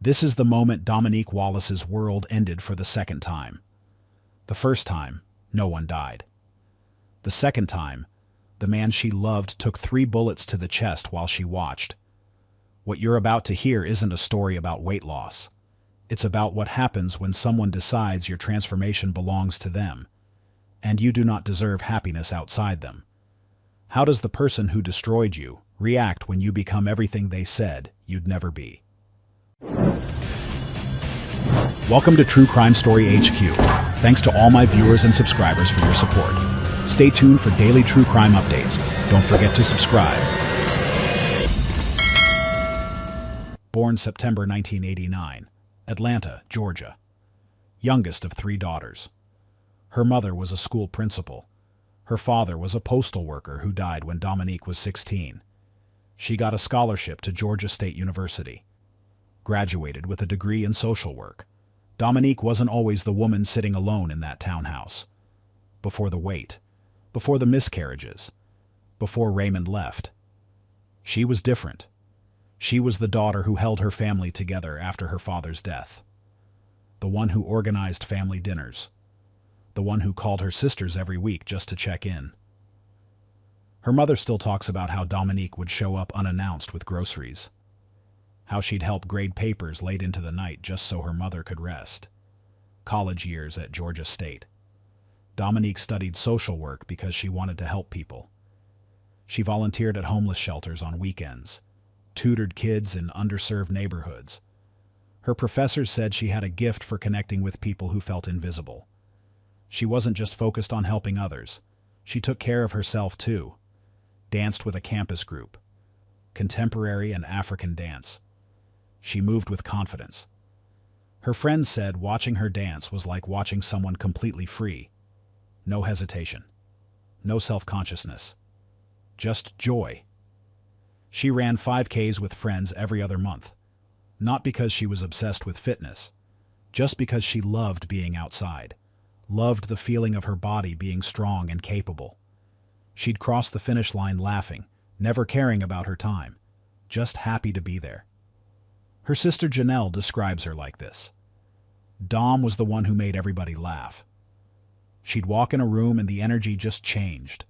This is the moment Dominique Wallace's world ended for the second time. The first time, no one died. The second time, the man she loved took 3 bullets to the chest while she watched. What you're about to hear isn't a story about weight loss. It's about what happens when someone decides your transformation belongs to them, and you do not deserve happiness outside them. How does the person who destroyed you react when you become everything they said you'd never be? Welcome to True Crime Story HQ. Thanks to all my viewers and subscribers for your support. Stay tuned for daily true crime updates. Don't forget to subscribe. Born September 1989, Atlanta, Georgia. Youngest of 3 daughters. Her mother was a school principal. Her father was a postal worker who died when Dominique was 16. She got a scholarship to Georgia State University. Graduated with a degree in social work. Dominique wasn't always the woman sitting alone in that townhouse. Before the wait, before the miscarriages, before Raymond left. She was different. She was the daughter who held her family together after her father's death. The one who organized family dinners. The one who called her sisters every week just to check in. Her mother still talks about how Dominique would show up unannounced with groceries. How she'd help grade papers late into the night just so her mother could rest. College years at Georgia State. Dominique studied social work because she wanted to help people. She volunteered at homeless shelters on weekends, tutored kids in underserved neighborhoods. Her professors said she had a gift for connecting with people who felt invisible. She wasn't just focused on helping others. She took care of herself too. Danced with a campus group. Contemporary and African dance. She moved with confidence. Her friends said watching her dance was like watching someone completely free. No hesitation. No self-consciousness. Just joy. She ran 5Ks with friends every other month. Not because she was obsessed with fitness. Just because she loved being outside. Loved the feeling of her body being strong and capable. She'd cross the finish line laughing, never caring about her time. Just happy to be there. Her sister Janelle describes her like this. Dom was the one who made everybody laugh. She'd walk in a room and the energy just changed.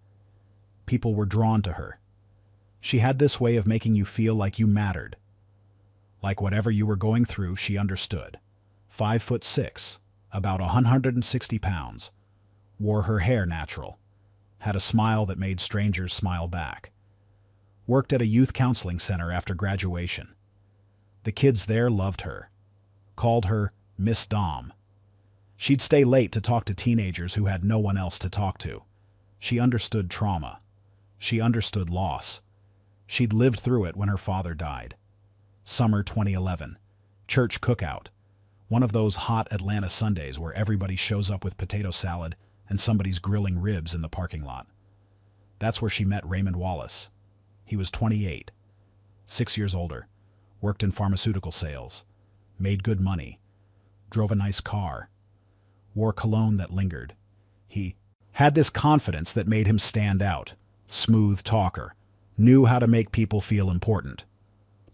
People were drawn to her. She had this way of making you feel like you mattered. Like whatever you were going through, she understood. 5'6", about 160 pounds. Wore her hair natural. Had a smile that made strangers smile back. Worked at a youth counseling center after graduation. The kids there loved her. Called her Miss Dom. She'd stay late to talk to teenagers who had no one else to talk to. She understood trauma. She understood loss. She'd lived through it when her father died. Summer 2011. Church cookout. One of those hot Atlanta Sundays where everybody shows up with potato salad and somebody's grilling ribs in the parking lot. That's where she met Raymond Wallace. He was 28, 6 years older, worked in pharmaceutical sales, made good money, drove a nice car, wore cologne that lingered. He had this confidence that made him stand out, smooth talker, knew how to make people feel important.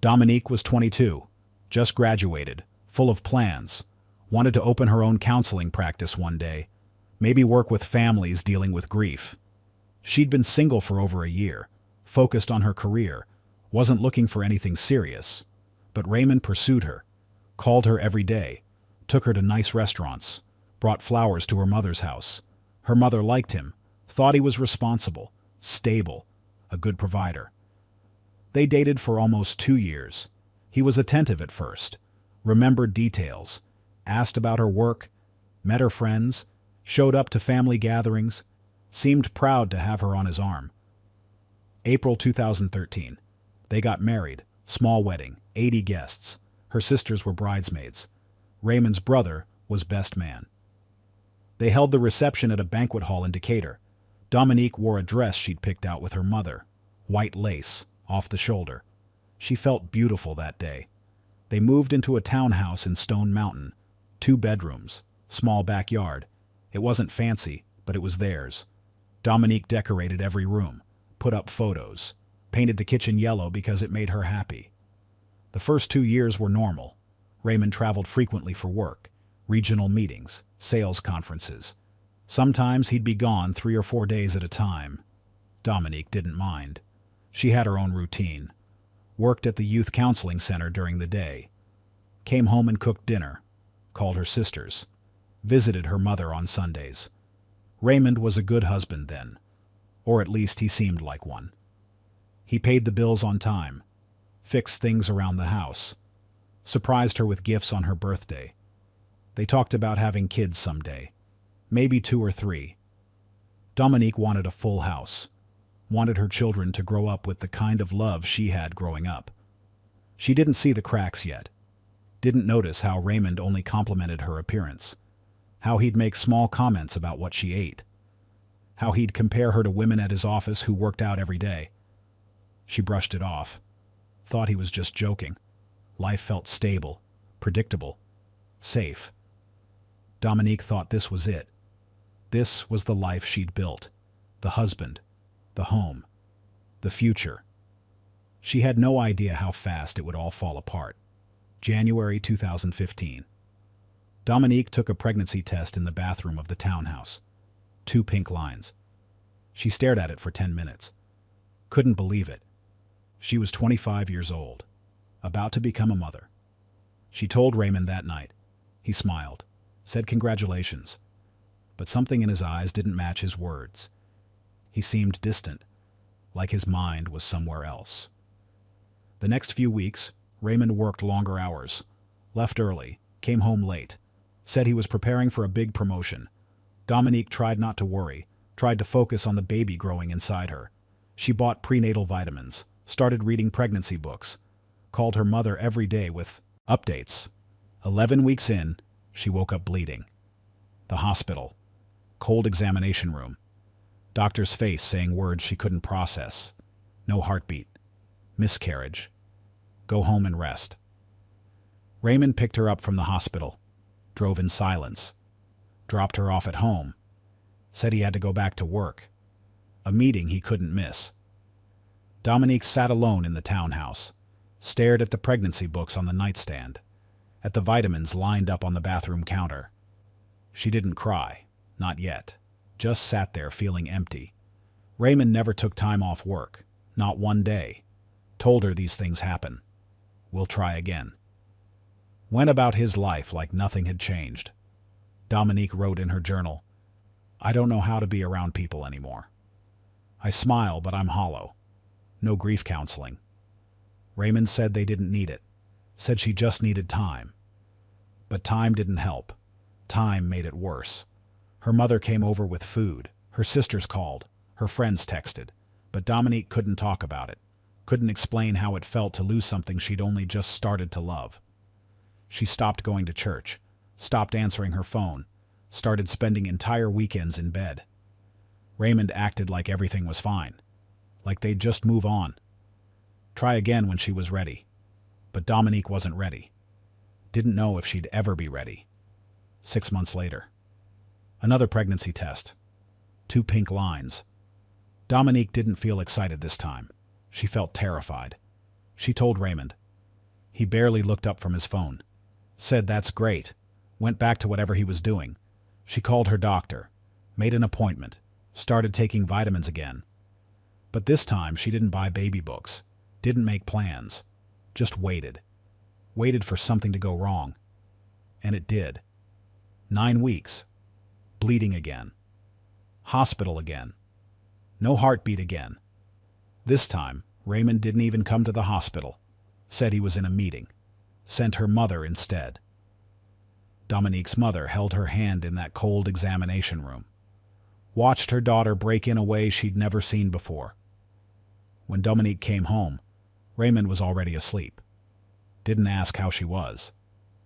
Dominique was 22, just graduated, full of plans, wanted to open her own counseling practice one day, maybe work with families dealing with grief. She'd been single for over a year, focused on her career, wasn't looking for anything serious. But Raymond pursued her, called her every day, took her to nice restaurants, brought flowers to her mother's house. Her mother liked him, thought he was responsible, stable, a good provider. They dated for almost 2 years. He was attentive at first, remembered details, asked about her work, met her friends, showed up to family gatherings, seemed proud to have her on his arm. April 2013. They got married, small wedding, 80 guests. Her sisters were bridesmaids. Raymond's brother was best man. They held the reception at a banquet hall in Decatur. Dominique wore a dress she'd picked out with her mother, white lace, off the shoulder. She felt beautiful that day. They moved into a townhouse in Stone Mountain, 2 bedrooms, small backyard. It wasn't fancy, but it was theirs. Dominique decorated every room, put up photos, painted the kitchen yellow because it made her happy. The first 2 years were normal. Raymond traveled frequently for work, regional meetings, sales conferences. Sometimes he'd be gone 3 or 4 days at a time. Dominique didn't mind. She had her own routine. Worked at the youth counseling center during the day. Came home and cooked dinner. Called her sisters. Visited her mother on Sundays. Raymond was a good husband then. Or at least he seemed like one. He paid the bills on time. Fixed things around the house. Surprised her with gifts on her birthday. They talked about having kids someday. Maybe 2 or 3. Dominique wanted a full house. Wanted her children to grow up with the kind of love she had growing up. She didn't see the cracks yet. Didn't notice how Raymond only complimented her appearance. How he'd make small comments about what she ate. How he'd compare her to women at his office who worked out every day. She brushed it off. Thought he was just joking. Life felt stable, predictable, safe. Dominique thought this was it. This was the life she'd built. The husband, the home, the future. She had no idea how fast it would all fall apart. January 2015. Dominique took a pregnancy test in the bathroom of the townhouse. 2 pink lines. She stared at it for 10 minutes. Couldn't believe it. She was 25 years old, about to become a mother. She told Raymond that night. He smiled, said congratulations, but something in his eyes didn't match his words. He seemed distant, like his mind was somewhere else. The next few weeks, Raymond worked longer hours, left early, came home late, said he was preparing for a big promotion. Dominique tried not to worry, tried to focus on the baby growing inside her. She bought prenatal vitamins, started reading pregnancy books, called her mother every day with updates. 11 weeks in, she woke up bleeding. The hospital. Cold examination room. Doctor's face saying words she couldn't process. No heartbeat. Miscarriage. Go home and rest. Raymond picked her up from the hospital. Drove in silence. Dropped her off at home. Said he had to go back to work. A meeting he couldn't miss. Dominique sat alone in the townhouse. Stared at the pregnancy books on the nightstand. At the vitamins lined up on the bathroom counter. She didn't cry. Not yet. Just sat there feeling empty. Raymond never took time off work. Not one day. Told her these things happen. We'll try again. Went about his life like nothing had changed. Dominique wrote in her journal, I don't know how to be around people anymore. I smile, but I'm hollow. No grief counseling. Raymond said they didn't need it. Said she just needed time. But time didn't help. Time made it worse. Her mother came over with food. Her sisters called. Her friends texted. But Dominique couldn't talk about it. Couldn't explain how it felt to lose something she'd only just started to love. She stopped going to church. Stopped answering her phone. Started spending entire weekends in bed. Raymond acted like everything was fine. Like they'd just move on. Try again when she was ready. But Dominique wasn't ready. Didn't know if she'd ever be ready. 6 months later. Another pregnancy test. 2 pink lines. Dominique didn't feel excited this time. She felt terrified. She told Raymond. He barely looked up from his phone. Said that's great. Went back to whatever he was doing. She called her doctor. Made an appointment. Started taking vitamins again. But this time she didn't buy baby books. Didn't make plans. Just waited. Waited for something to go wrong. And it did. 9 weeks. Bleeding again. Hospital again. No heartbeat again. This time, Raymond didn't even come to the hospital. Said he was in a meeting. Sent her mother instead. Dominique's mother held her hand in that cold examination room. Watched her daughter break in a way she'd never seen before. When Dominique came home, Raymond was already asleep. Didn't ask how she was.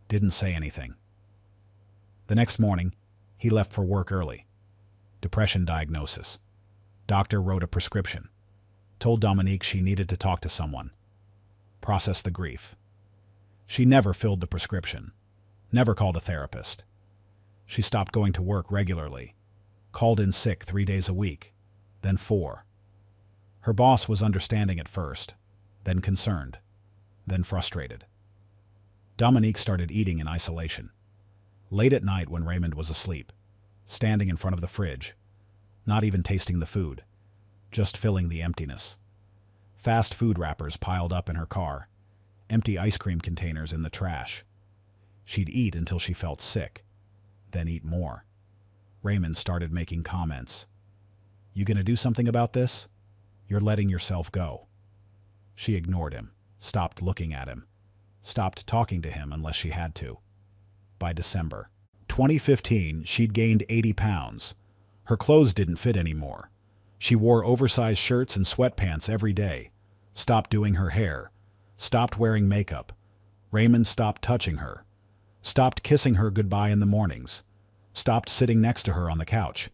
Didn't say anything. The next morning, he left for work early. Depression diagnosis. Doctor wrote a prescription. Told Dominique she needed to talk to someone. Process the grief. She never filled the prescription. Never called a therapist. She stopped going to work regularly. Called in sick 3 days a week. Then 4. Her boss was understanding at first. Then concerned. Then frustrated. Dominique started eating in isolation. Late at night when Raymond was asleep, standing in front of the fridge, not even tasting the food, just filling the emptiness. Fast food wrappers piled up in her car, empty ice cream containers in the trash. She'd eat until she felt sick, then eat more. Raymond started making comments. "You gonna do something about this? You're letting yourself go." She ignored him, stopped looking at him, stopped talking to him unless she had to. By December 2015, she'd gained 80 pounds. Her clothes didn't fit anymore. She wore oversized shirts and sweatpants every day, stopped doing her hair, stopped wearing makeup. Raymond stopped touching her, stopped kissing her goodbye in the mornings, stopped sitting next to her on the couch.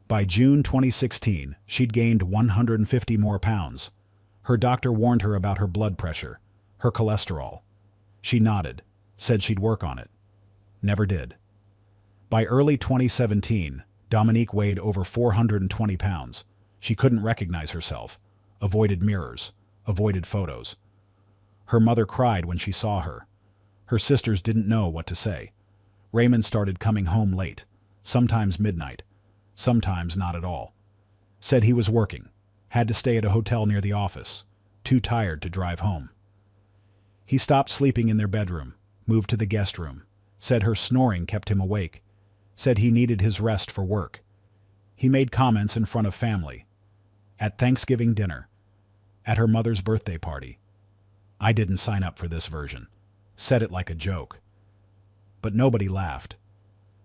By June 2016, she'd gained 150 more pounds. Her doctor warned her about her blood pressure, her cholesterol. She nodded, said she'd work on it. Never did. By early 2017, Dominique weighed over 420 pounds. She couldn't recognize herself, avoided mirrors, avoided photos. Her mother cried when she saw her. Her sisters didn't know what to say. Raymond started coming home late, sometimes midnight, sometimes not at all. Said he was working, had to stay at a hotel near the office, too tired to drive home. He stopped sleeping in their bedroom, moved to the guest room, said her snoring kept him awake, said he needed his rest for work. He made comments in front of family, at Thanksgiving dinner, at her mother's birthday party. I didn't sign up for this version. Said it like a joke. But nobody laughed.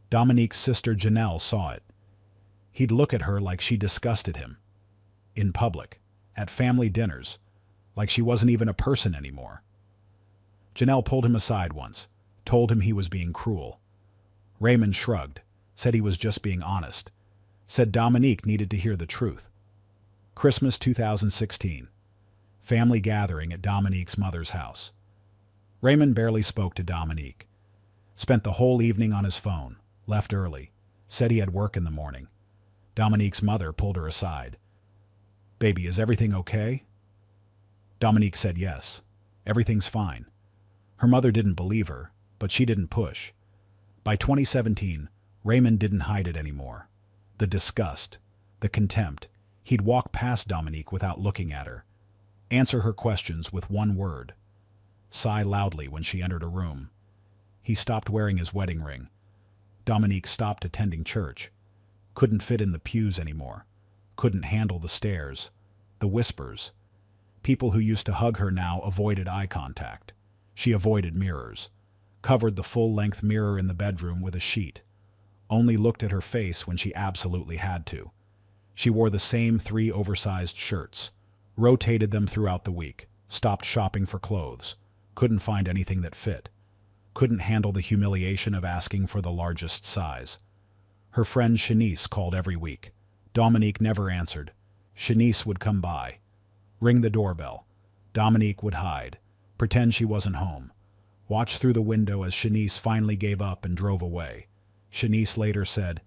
Dominique's sister Janelle saw it. He'd look at her like she disgusted him. In public, at family dinners, like she wasn't even a person anymore. Janelle pulled him aside once, told him he was being cruel. Raymond shrugged, said he was just being honest, said Dominique needed to hear the truth. Christmas 2016. Family gathering at Dominique's mother's house. Raymond barely spoke to Dominique. Spent the whole evening on his phone, left early, said he had work in the morning. Dominique's mother pulled her aside. "Baby, is everything okay?" Dominique said yes. Everything's fine. Her mother didn't believe her, but she didn't push. By 2017, Raymond didn't hide it anymore. The disgust, the contempt. He'd walk past Dominique without looking at her, answer her questions with one word, sigh loudly when she entered a room. He stopped wearing his wedding ring. Dominique stopped attending church. Couldn't fit in the pews anymore. Couldn't handle the stares, the whispers. People who used to hug her now avoided eye contact. She avoided mirrors. Covered the full-length mirror in the bedroom with a sheet. Only looked at her face when she absolutely had to. She wore the same 3 oversized shirts. Rotated them throughout the week. Stopped shopping for clothes. Couldn't find anything that fit. Couldn't handle the humiliation of asking for the largest size. Her friend Shanice called every week. Dominique never answered. Shanice would come by. Ring the doorbell. Dominique would hide. Pretend she wasn't home. Watch through the window as Shanice finally gave up and drove away. Shanice later said,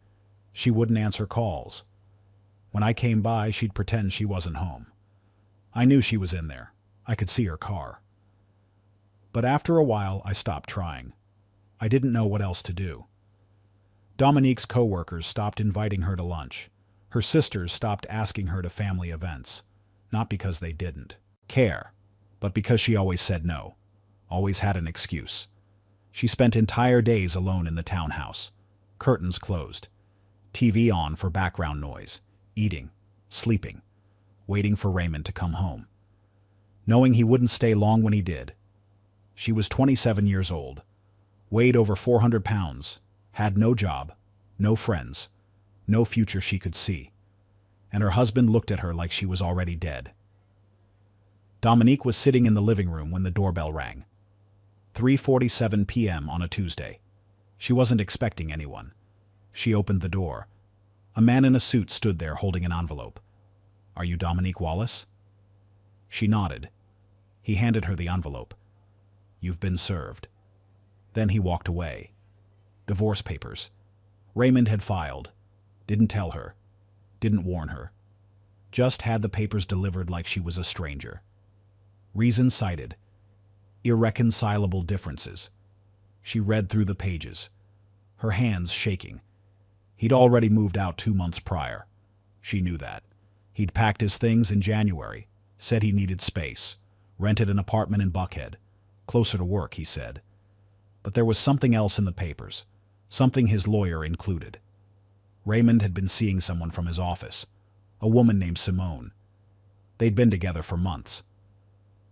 "She wouldn't answer calls. When I came by, she'd pretend she wasn't home. I knew she was in there. I could see her car. But after a while, I stopped trying. I didn't know what else to do." Dominique's co-workers stopped inviting her to lunch. Her sisters stopped asking her to family events. Not because they didn't care, but because she always said no. Always had an excuse. She spent entire days alone in the townhouse. Curtains closed. TV on for background noise. Eating. Sleeping. Waiting for Raymond to come home. Knowing he wouldn't stay long when he did. She was 27 years old. Weighed over 400 pounds. Had no job. No friends. No future she could see. And her husband looked at her like she was already dead. Dominique was sitting in the living room when the doorbell rang. 3:47 p.m. on a Tuesday. She wasn't expecting anyone. She opened the door. A man in a suit stood there holding an envelope. "Are you Dominique Wallace?" She nodded. He handed her the envelope. "You've been served." Then he walked away. Divorce papers. Raymond had filed. Didn't tell her. Didn't warn her. Just had the papers delivered like she was a stranger. Reason cited. Irreconcilable differences. She read through the pages, her hands shaking. He'd already moved out 2 months prior. She knew that. He'd packed his things in January, said he needed space, rented an apartment in Buckhead, closer to work, he said. But there was something else in the papers, something his lawyer included. Raymond had been seeing someone from his office, a woman named Simone. They'd been together for months.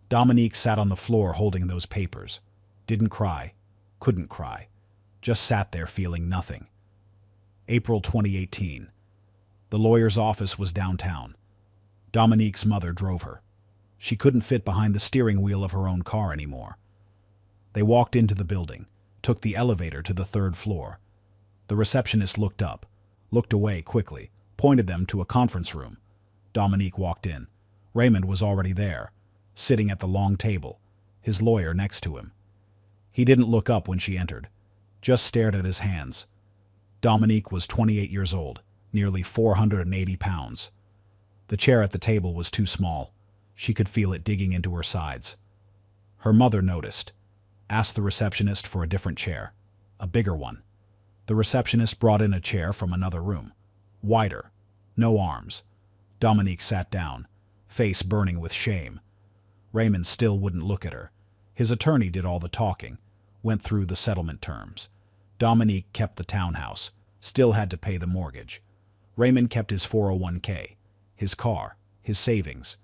Dominique sat on the floor holding those papers. Didn't cry, couldn't cry, just sat there feeling nothing. April 2018. The lawyer's office was downtown. Dominique's mother drove her. She couldn't fit behind the steering wheel of her own car anymore. They walked into the building, took the elevator to the 3rd floor. The receptionist looked up, looked away quickly, pointed them to a conference room. Dominique walked in. Raymond was already there, sitting at the long table, his lawyer next to him. He didn't look up when she entered, just stared at his hands. Dominique was 28 years old, nearly 480 pounds. The chair at the table was too small. She could feel it digging into her sides. Her mother noticed, asked the receptionist for a different chair, a bigger one. The receptionist brought in a chair from another room, wider, no arms. Dominique sat down, face burning with shame. Raymond still wouldn't look at her. His attorney did all the talking, went through the settlement terms. Dominique kept the townhouse, still had to pay the mortgage. Raymond kept his 401k, his car, his savings.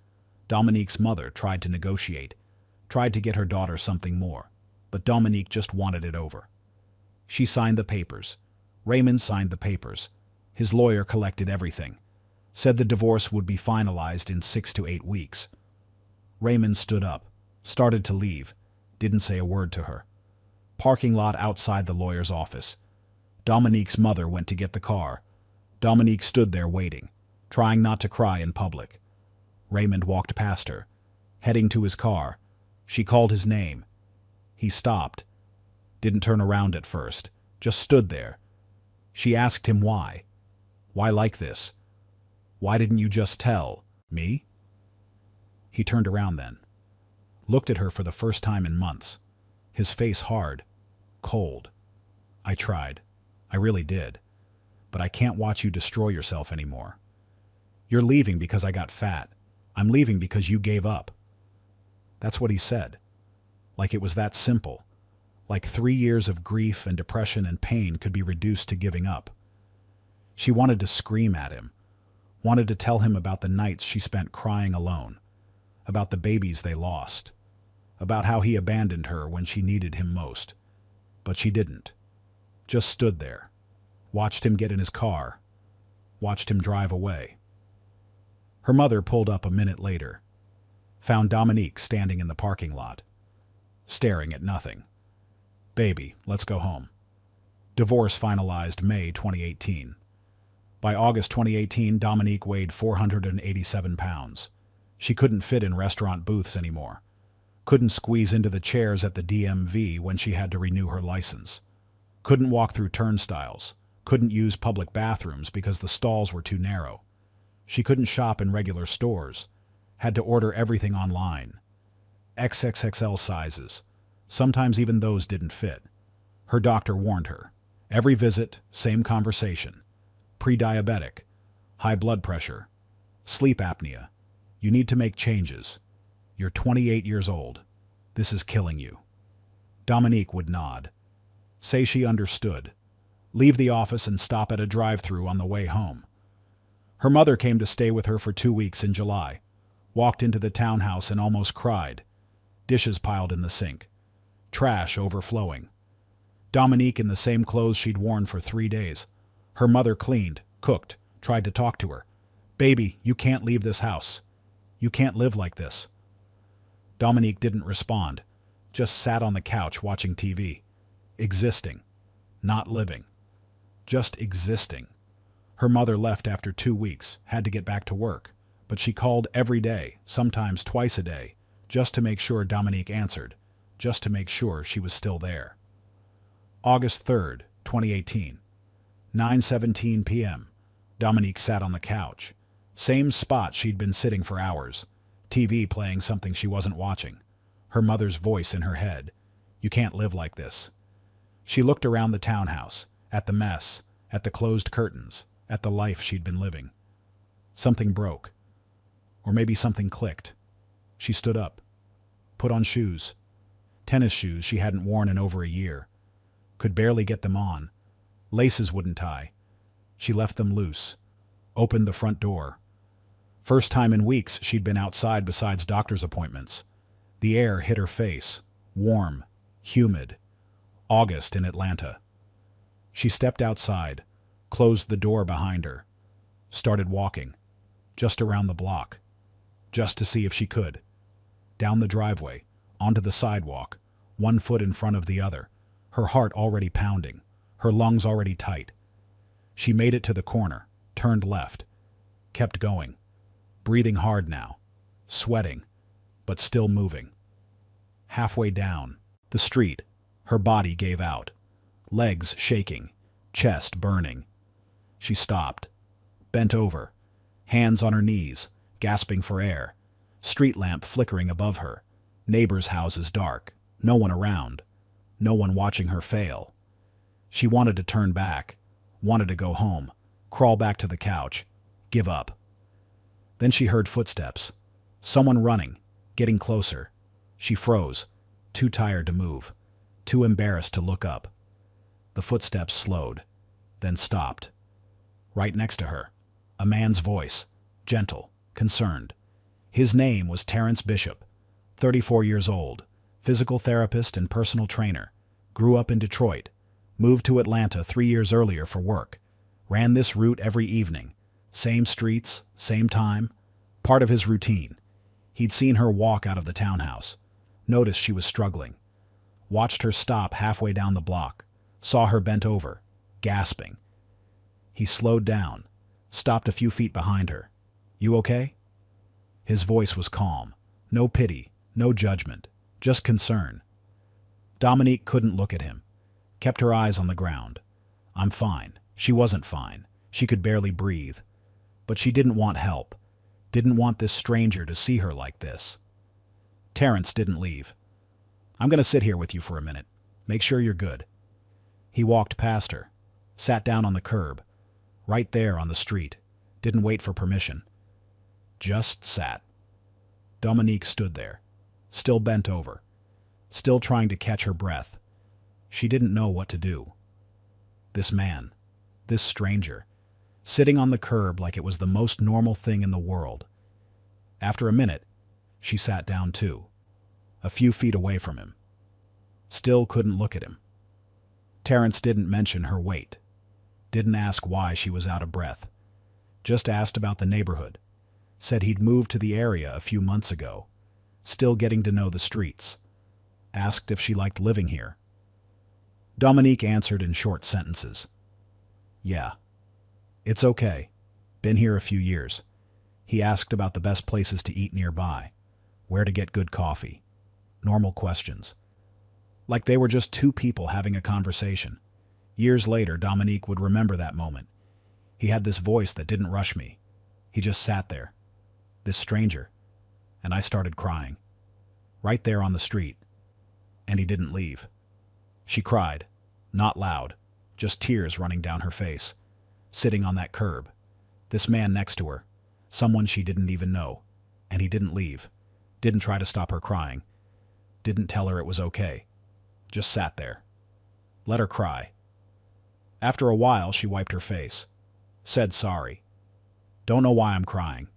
Dominique's mother tried to negotiate, tried to get her daughter something more, but Dominique just wanted it over. She signed the papers. Raymond signed the papers. His lawyer collected everything, said the divorce would be finalized in 6 to 8 weeks. Raymond stood up, started to leave, didn't say a word to her. Parking lot outside the lawyer's office. Dominique's mother went to get the car. Dominique stood there waiting, trying not to cry in public. Raymond walked past her, heading to his car. She called his name. He stopped. Didn't turn around at first, just stood there. She asked him why. Why like this? Why didn't you just tell me? He turned around then, looked at her for the first time in months, his face hard, cold. I tried. I really did. But I can't watch you destroy yourself anymore. You're leaving because I got fat. I'm leaving because you gave up. That's what he said. Like it was that simple. Like 3 years of grief and depression and pain could be reduced to giving up. She wanted to scream at him, wanted to tell him about the nights she spent crying alone, about the babies they lost, about how he abandoned her when she needed him most. But she didn't. Just stood there, watched him get in his car, watched him drive away. Her mother pulled up a minute later, found Dominique standing in the parking lot, staring at nothing. Baby, let's go home. Divorce finalized May 2018. By August 2018, Dominique weighed 487 pounds. She couldn't fit in restaurant booths anymore. Couldn't squeeze into the chairs at the DMV when she had to renew her license. Couldn't walk through turnstiles. Couldn't use public bathrooms because the stalls were too narrow. She couldn't shop in regular stores. Had to order everything online. XXXL sizes. Sometimes even those didn't fit. Her doctor warned her. Every visit, same conversation. Pre-diabetic. High blood pressure. Sleep apnea. You need to make changes. You're 28 years old. This is killing you. Dominique would nod. Say she understood. Leave the office and stop at a drive-thru on the way home. Her mother came to stay with her for 2 weeks in July. Walked into the townhouse and almost cried. Dishes piled in the sink. Trash overflowing. Dominique in the same clothes she'd worn for 3 days. Her mother cleaned, cooked, tried to talk to her. Baby, you can't leave this house. You can't live like this. Dominique didn't respond, just sat on the couch watching TV. Existing. Not living. Just existing. Her mother left after 2 weeks, had to get back to work, but she called every day, sometimes twice a day, just to make sure Dominique answered, just to make sure she was still there. August 3rd, 2018. 9:17 p.m. Dominique sat on the couch. Same spot she'd been sitting for hours. TV playing something she wasn't watching. Her mother's voice in her head. You can't live like this. She looked around the townhouse, at the mess, at the closed curtains, at the life she'd been living. Something broke. Or maybe something clicked. She stood up, put on shoes. Tennis shoes she hadn't worn in over a year. Could barely get them on. Laces wouldn't tie. She left them loose. Opened the front door. First time in weeks she'd been outside besides doctor's appointments. The air hit her face. Warm. Humid. August in Atlanta. She stepped outside, closed the door behind her, started walking, just around the block, just to see if she could. Down the driveway, onto the sidewalk, one foot in front of the other, her heart already pounding, her lungs already tight. She made it to the corner, turned left, kept going, breathing hard now, sweating, but still moving. Halfway down the street, her body gave out, legs shaking, chest burning. She stopped, bent over, hands on her knees, gasping for air, street lamp flickering above her, neighbors' houses dark, no one around, no one watching her fail. She wanted to turn back, wanted to go home, crawl back to the couch, give up. Then she heard footsteps, someone running, getting closer. She froze, too tired to move, too embarrassed to look up. The footsteps slowed, then stopped. Right next to her, a man's voice, gentle, concerned. His name was Terrence Bishop, 34 years old, physical therapist and personal trainer, grew up in Detroit, moved to Atlanta 3 years earlier for work, ran this route every evening, same streets, same time, part of his routine. He'd seen her walk out of the townhouse, noticed she was struggling, watched her stop halfway down the block, saw her bent over, gasping. He slowed down, stopped a few feet behind her. "You okay?" His voice was calm. No pity, no judgment, just concern. Dominique couldn't look at him, kept her eyes on the ground. I'm fine. She wasn't fine. She could barely breathe. But she didn't want help, didn't want this stranger to see her like this. Terrence didn't leave. "I'm going to sit here with you for a minute. Make sure you're good." He walked past her, sat down on the curb, right there on the street, didn't wait for permission. Just sat. Dominique stood there, still bent over, still trying to catch her breath. She didn't know what to do. This man, this stranger, sitting on the curb like it was the most normal thing in the world. After a minute, she sat down too, a few feet away from him. Still couldn't look at him. Terrence didn't mention her weight, didn't ask why she was out of breath, just asked about the neighborhood, said he'd moved to the area a few months ago, still getting to know the streets, asked if she liked living here. Dominique answered in short sentences. "Yeah. It's okay. Been here a few years." He asked about the best places to eat nearby, where to get good coffee. Normal questions. Like they were just two people having a conversation. Years later, Dominique would remember that moment. He had this voice that didn't rush me. He just sat there, this stranger, and I started crying. Right there on the street. And he didn't leave. She cried, not loud, just tears running down her face, sitting on that curb. This man next to her, someone she didn't even know, and he didn't leave, didn't try to stop her crying, didn't tell her it was okay, just sat there. Let her cry. After a while, she wiped her face, said sorry. "Don't know why I'm crying."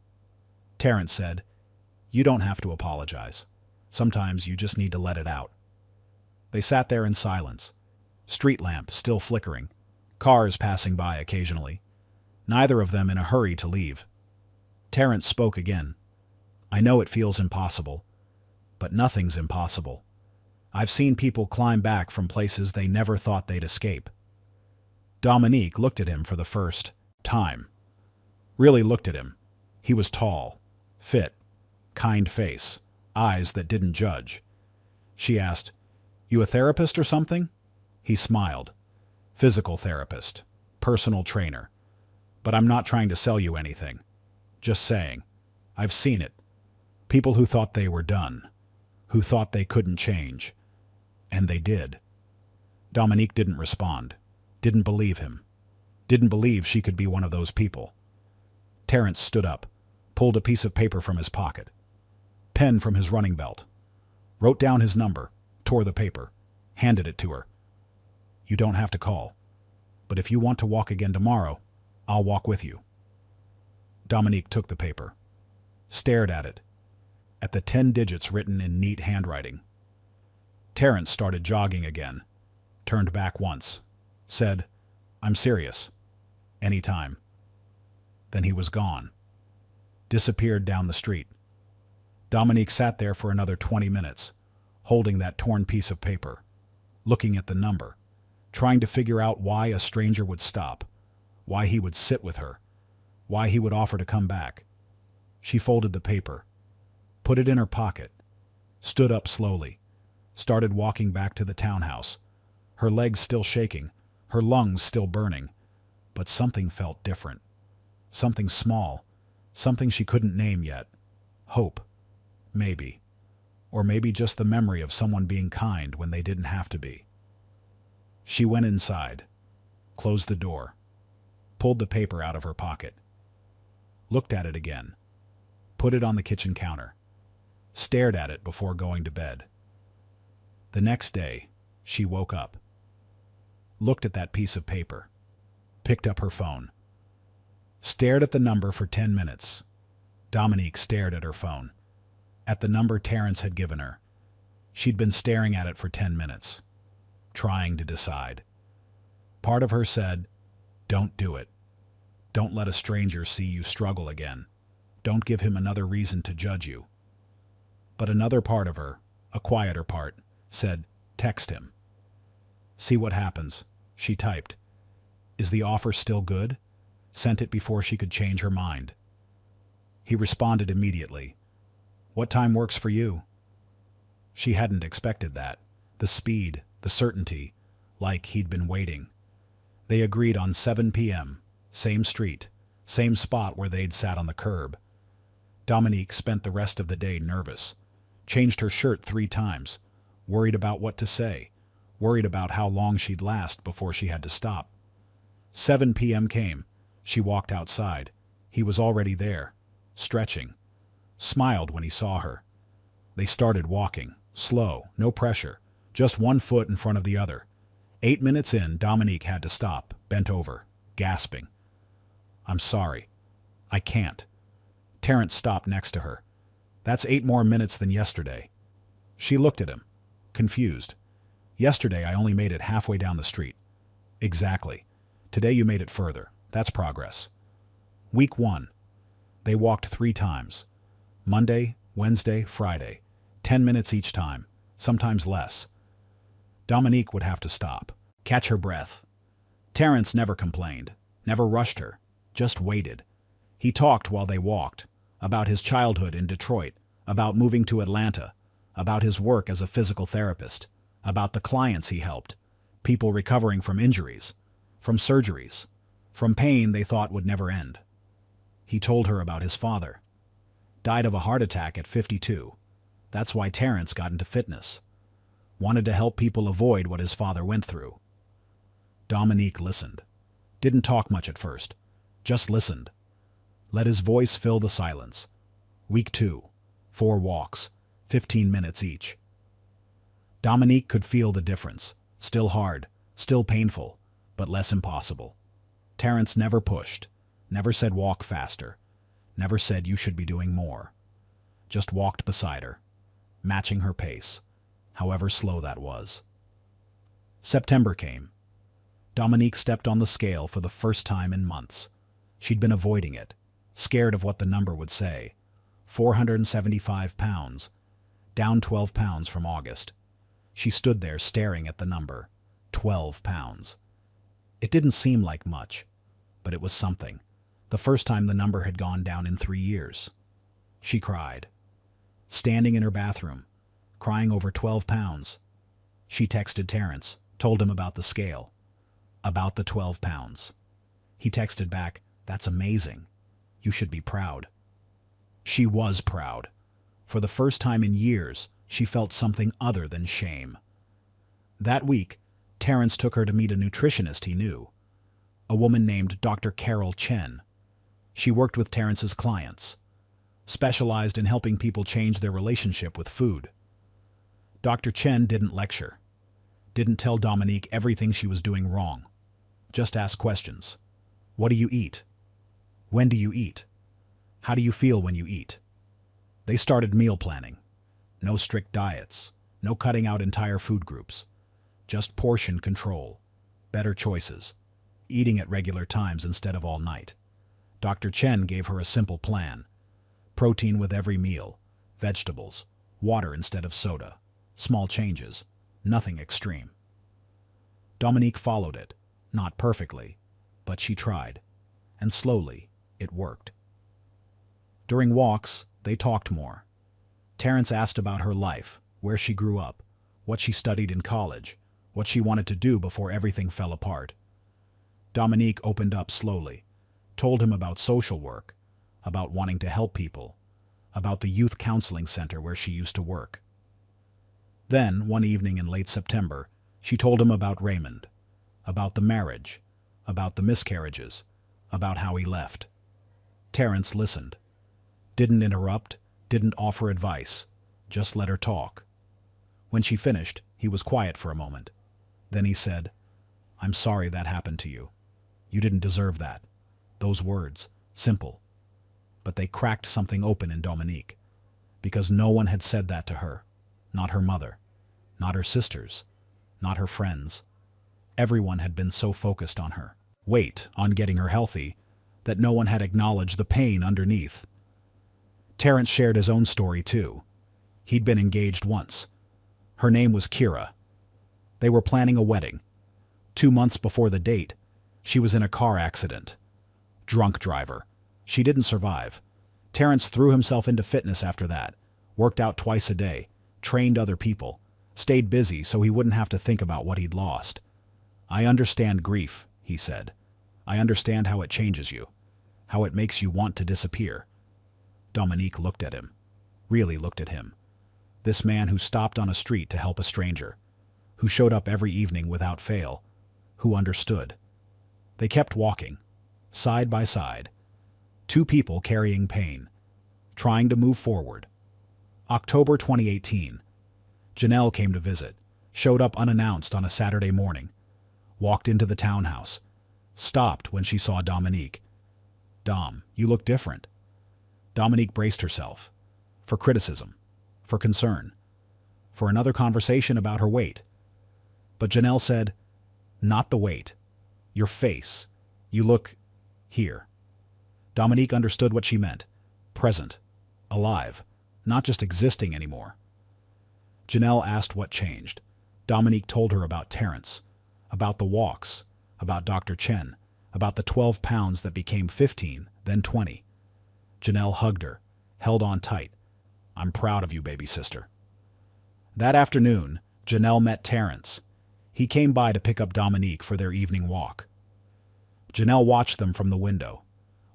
Terrence said, "You don't have to apologize. Sometimes you just need to let it out." They sat there in silence, street lamp still flickering, cars passing by occasionally, neither of them in a hurry to leave. Terrence spoke again. "I know it feels impossible, but nothing's impossible. I've seen people climb back from places they never thought they'd escape." Dominique looked at him for the first time. Really looked at him. He was tall, fit, kind face, eyes that didn't judge. She asked, "You a therapist or something?" He smiled. "Physical therapist, personal trainer. But I'm not trying to sell you anything. Just saying, I've seen it. People who thought they were done, who thought they couldn't change. And they did." Dominique didn't respond, didn't believe him, didn't believe she could be one of those people. Terrence stood up, pulled a piece of paper from his pocket, pen from his running belt, wrote down his number, tore the paper, handed it to her. You don't have to call, but if you want to walk again tomorrow, I'll walk with you. Dominique took the paper, stared at it, at the 10 digits written in neat handwriting. Terrence started jogging again, turned back once, said, I'm serious. Anytime. Then he was gone. Disappeared down the street. Dominique sat there for another 20 minutes, holding that torn piece of paper, looking at the number, trying to figure out why a stranger would stop, why he would sit with her, why he would offer to come back. She folded the paper, put it in her pocket, stood up slowly, started walking back to the townhouse, her legs still shaking, her lungs still burning, but something felt different. Something small, something she couldn't name yet. Hope, maybe. Or maybe just the memory of someone being kind when they didn't have to be. She went inside, closed the door, pulled the paper out of her pocket, looked at it again, put it on the kitchen counter, stared at it before going to bed. The next day, she woke up, looked at that piece of paper, picked up her phone, stared at the number for 10 minutes. Dominique stared at her phone, at the number Terrence had given her. She'd been staring at it for 10 minutes, trying to decide. Part of her said, don't do it. Don't let a stranger see you struggle again. Don't give him another reason to judge you. But another part of her, a quieter part, said, text him. See what happens, she typed. Is the offer still good? Sent it before she could change her mind. He responded immediately. What time works for you? She hadn't expected that. The speed, the certainty, like he'd been waiting. They agreed on 7 p.m., same street, same spot where they'd sat on the curb. Dominique spent the rest of the day nervous, changed her shirt 3 times, worried about what to say, worried about how long she'd last before she had to stop. 7 p.m. came. She walked outside. He was already there, stretching, smiled when he saw her. They started walking, slow, no pressure, just one foot in front of the other. 8 minutes in, Dominique had to stop, bent over, gasping. I'm sorry. I can't. Terrence stopped next to her. That's 8 more minutes than yesterday. She looked at him, confused. Yesterday I only made it halfway down the street. Exactly. Today you made it further. That's progress. Week 1. They walked 3 times. Monday, Wednesday, Friday. 10 minutes each time, sometimes less. Dominique would have to stop, catch her breath. Terrence never complained, never rushed her, just waited. He talked while they walked, about his childhood in Detroit, about moving to Atlanta, about his work as a physical therapist, about the clients he helped, people recovering from injuries, from surgeries, from pain they thought would never end. He told her about his father. Died of a heart attack at 52. That's why Terrence got into fitness. Wanted to help people avoid what his father went through. Dominique listened. Didn't talk much at first. Just listened. Let his voice fill the silence. Week 2. 4 walks. 15 minutes each. Dominique could feel the difference. Still hard. Still painful. But less impossible. Terrence never pushed. Never said walk faster. Never said you should be doing more. Just walked beside her, matching her pace, however slow that was. September came. Dominique stepped on the scale for the first time in months. She'd been avoiding it, scared of what the number would say. 475 pounds, down 12 pounds from August. She stood there staring at the number, 12 pounds. It didn't seem like much, but it was something. The first time the number had gone down in 3 years. She cried. Standing in her bathroom, crying over 12 pounds. She texted Terrence, told him about the scale, about the 12 pounds. He texted back, that's amazing. You should be proud. She was proud. For the first time in years, she felt something other than shame. That week, Terrence took her to meet a nutritionist he knew, a woman named Dr. Carol Chen. She worked with Terrence's clients, specialized in helping people change their relationship with food. Dr. Chen didn't lecture, didn't tell Dominique everything she was doing wrong. Just ask questions. What do you eat? When do you eat? How do you feel when you eat? They started meal planning. No strict diets, no cutting out entire food groups. Just portion control, better choices, eating at regular times instead of all night. Dr. Chen gave her a simple plan. Protein with every meal, vegetables, water instead of soda, small changes, nothing extreme. Dominique followed it, not perfectly, but she tried, and slowly it worked. During walks, they talked more. Terrence asked about her life, where she grew up, what she studied in college, what she wanted to do before everything fell apart. Dominique opened up slowly, told him about social work, about wanting to help people, about the youth counseling center where she used to work. Then, one evening in late September, she told him about Raymond, about the marriage, about the miscarriages, about how he left. Terrence listened. Didn't interrupt, didn't offer advice, just let her talk. When she finished, he was quiet for a moment. Then he said, "I'm sorry that happened to you. You didn't deserve that." Those words, simple. But they cracked something open in Dominique, because no one had said that to her. Not her mother, not her sisters, not her friends. Everyone had been so focused on her weight, on getting her healthy, that no one had acknowledged the pain underneath. Terrence shared his own story too. He'd been engaged once. Her name was Kira. They were planning a wedding. 2 months before the date, she was in a car accident. Drunk driver. She didn't survive. Terrence threw himself into fitness after that, worked out twice a day, trained other people, stayed busy so he wouldn't have to think about what he'd lost. "I understand grief," he said. "I understand how it changes you, how it makes you want to disappear." Dominique looked at him, really looked at him. This man who stopped on a street to help a stranger, who showed up every evening without fail, who understood. They kept walking, side by side. Two people carrying pain, trying to move forward. October 2018. Janelle came to visit, showed up unannounced on a Saturday morning, walked into the townhouse, stopped when she saw Dominique. "Dom, you look different." Dominique braced herself, for criticism, for concern, for another conversation about her weight. But Janelle said, "Not the weight. Your face. You look here." Dominique understood what she meant. Present. Alive. Not just existing anymore. Janelle asked what changed. Dominique told her about Terrence, about the walks, about Dr. Chen, about the 12 pounds that became 15, then 20. Janelle hugged her, held on tight. "I'm proud of you, baby sister." That afternoon, Janelle met Terrence. He came by to pick up Dominique for their evening walk. Janelle watched them from the window,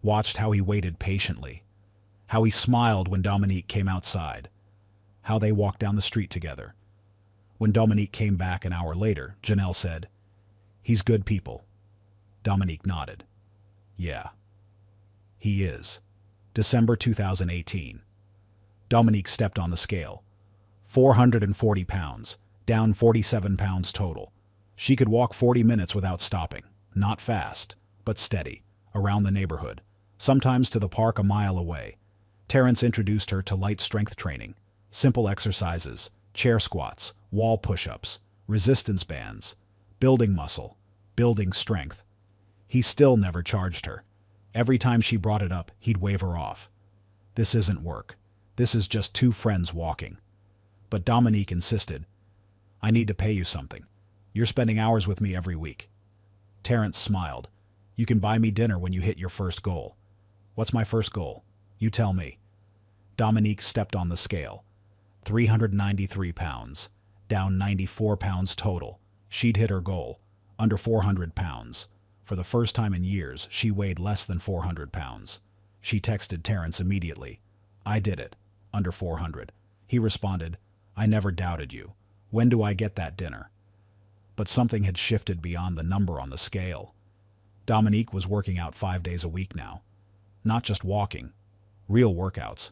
watched how he waited patiently, how he smiled when Dominique came outside, how they walked down the street together. When Dominique came back an hour later, Janelle said, "He's good people." Dominique nodded. "Yeah, he is." December 2018. Dominique stepped on the scale. 440 pounds, down 47 pounds total. She could walk 40 minutes without stopping. Not fast, but steady, around the neighborhood, sometimes to the park a mile away. Terrence introduced her to light strength training, simple exercises, chair squats, wall push-ups, resistance bands, building muscle, building strength. He still never charged her. Every time she brought it up, he'd wave her off. "This isn't work. This is just two friends walking." But Dominique insisted, "I need to pay you something. You're spending hours with me every week." Terrence smiled. "You can buy me dinner when you hit your first goal." "What's my first goal? You tell me." Dominique stepped on the scale. 393 pounds, down 94 pounds total. She'd hit her goal, under 400 pounds. For the first time in years, she weighed less than 400 pounds. She texted Terrence immediately. "I did it, under 400. He responded, "I never doubted you. When do I get that dinner?" But something had shifted beyond the number on the scale. Dominique was working out 5 days a week now. Not just walking, real workouts.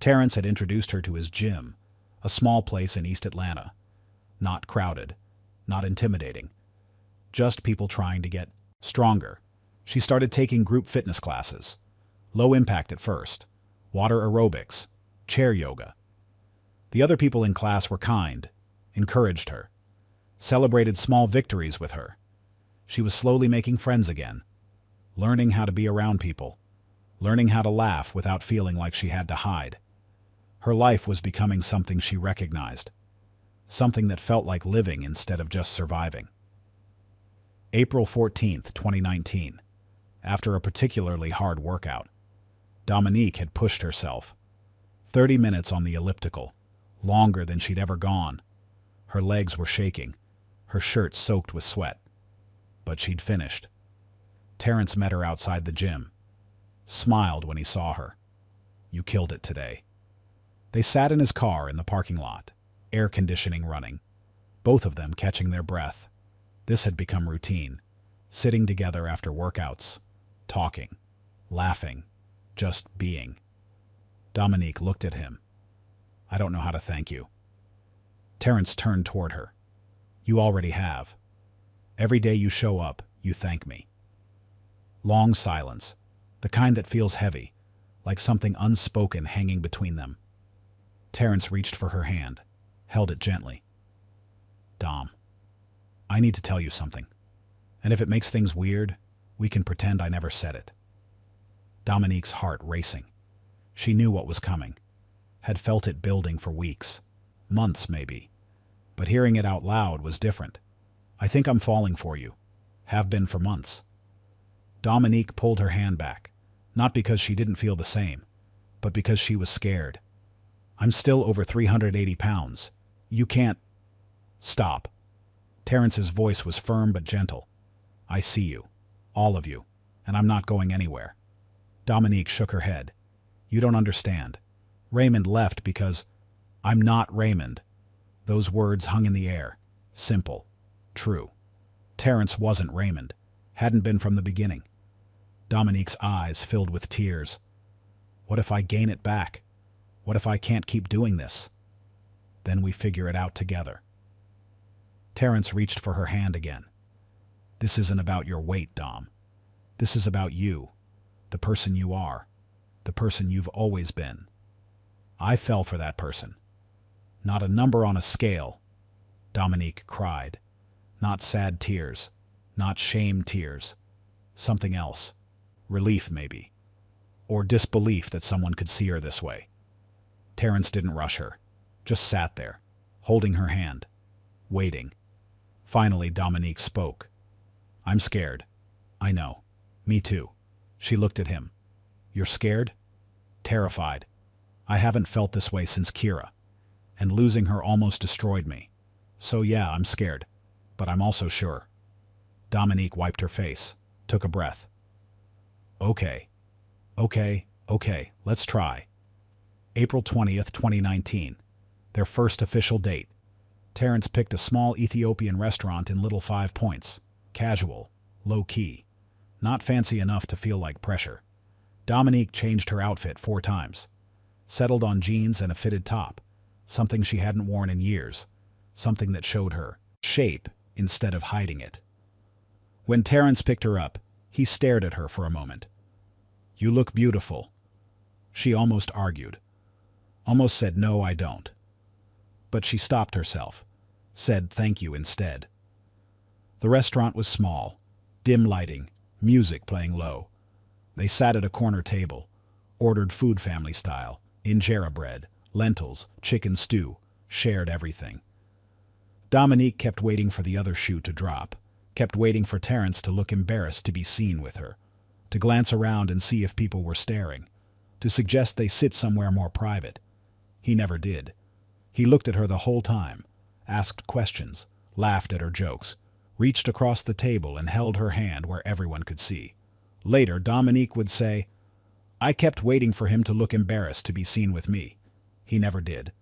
Terrence had introduced her to his gym, a small place in East Atlanta. Not crowded, not intimidating. Just people trying to get stronger. She started taking group fitness classes. Low impact at first. Water aerobics, chair yoga. The other people in class were kind, encouraged her, celebrated small victories with her. She was slowly making friends again, learning how to be around people, learning how to laugh without feeling like she had to hide. Her life was becoming something she recognized, something that felt like living instead of just surviving. April 14th, 2019. After a particularly hard workout, Dominique had pushed herself. 30 minutes on the elliptical, longer than she'd ever gone. Her legs were shaking, her shirt soaked with sweat. But she'd finished. Terrence met her outside the gym, smiled when he saw her. "You killed it today." They sat in his car in the parking lot, air conditioning running, both of them catching their breath. This had become routine, sitting together after workouts, talking, laughing, just being. Dominique looked at him. "I don't know how to thank you." Terrence turned toward her. "You already have. Every day you show up, you thank me." Long silence, the kind that feels heavy, like something unspoken hanging between them. Terrence reached for her hand, held it gently. "Dom, I need to tell you something. And if it makes things weird, we can pretend I never said it." Dominique's heart racing. She knew what was coming, had felt it building for weeks, months maybe. But hearing it out loud was different. "I think I'm falling for you. Have been for months." Dominique pulled her hand back, not because she didn't feel the same, but because she was scared. "I'm still over 380 pounds. You can't—" "Stop." Terrence's voice was firm but gentle. "I see you. All of you. And I'm not going anywhere." Dominique shook her head. "You don't understand. Raymond left because—" "I'm not Raymond." Those words hung in the air. Simple. True. Terrence wasn't Raymond. Hadn't been from the beginning. Dominique's eyes filled with tears. "What if I gain it back? What if I can't keep doing this?" "Then we figure it out together." Terrence reached for her hand again. "This isn't about your weight, Dom. This is about you, the person you are, the person you've always been. I fell for that person. Not a number on a scale." Dominique cried. Not sad tears, not shame tears. Something else. Relief, maybe. Or disbelief that someone could see her this way. Terrence didn't rush her, just sat there, holding her hand, waiting. Finally, Dominique spoke. "I'm scared. I know. Me too." She looked at him. "You're scared?" "Terrified. I haven't felt this way since Kira. And losing her almost destroyed me. So yeah, I'm scared. But I'm also sure." Dominique wiped her face, took a breath. Okay, let's try." April 20th, 2019. Their first official date. Terrence picked a small Ethiopian restaurant in Little 5 Points. Casual, low-key. Not fancy enough to feel like pressure. Dominique changed her outfit 4 times. Settled on jeans and a fitted top. Something she hadn't worn in years. Something that showed her shape instead of hiding it. When Terrence picked her up, he stared at her for a moment. "You look beautiful." She almost argued. Almost said, "No, I don't." But she stopped herself, said thank you instead. The restaurant was small, dim lighting, music playing low. They sat at a corner table, ordered food family style, injera bread, lentils, chicken stew, shared everything. Dominique kept waiting for the other shoe to drop, kept waiting for Terrence to look embarrassed to be seen with her, to glance around and see if people were staring, to suggest they sit somewhere more private. He never did. He looked at her the whole time, asked questions, laughed at her jokes, reached across the table and held her hand where everyone could see. Later, Dominique would say, "I kept waiting for him to look embarrassed to be seen with me." He never did.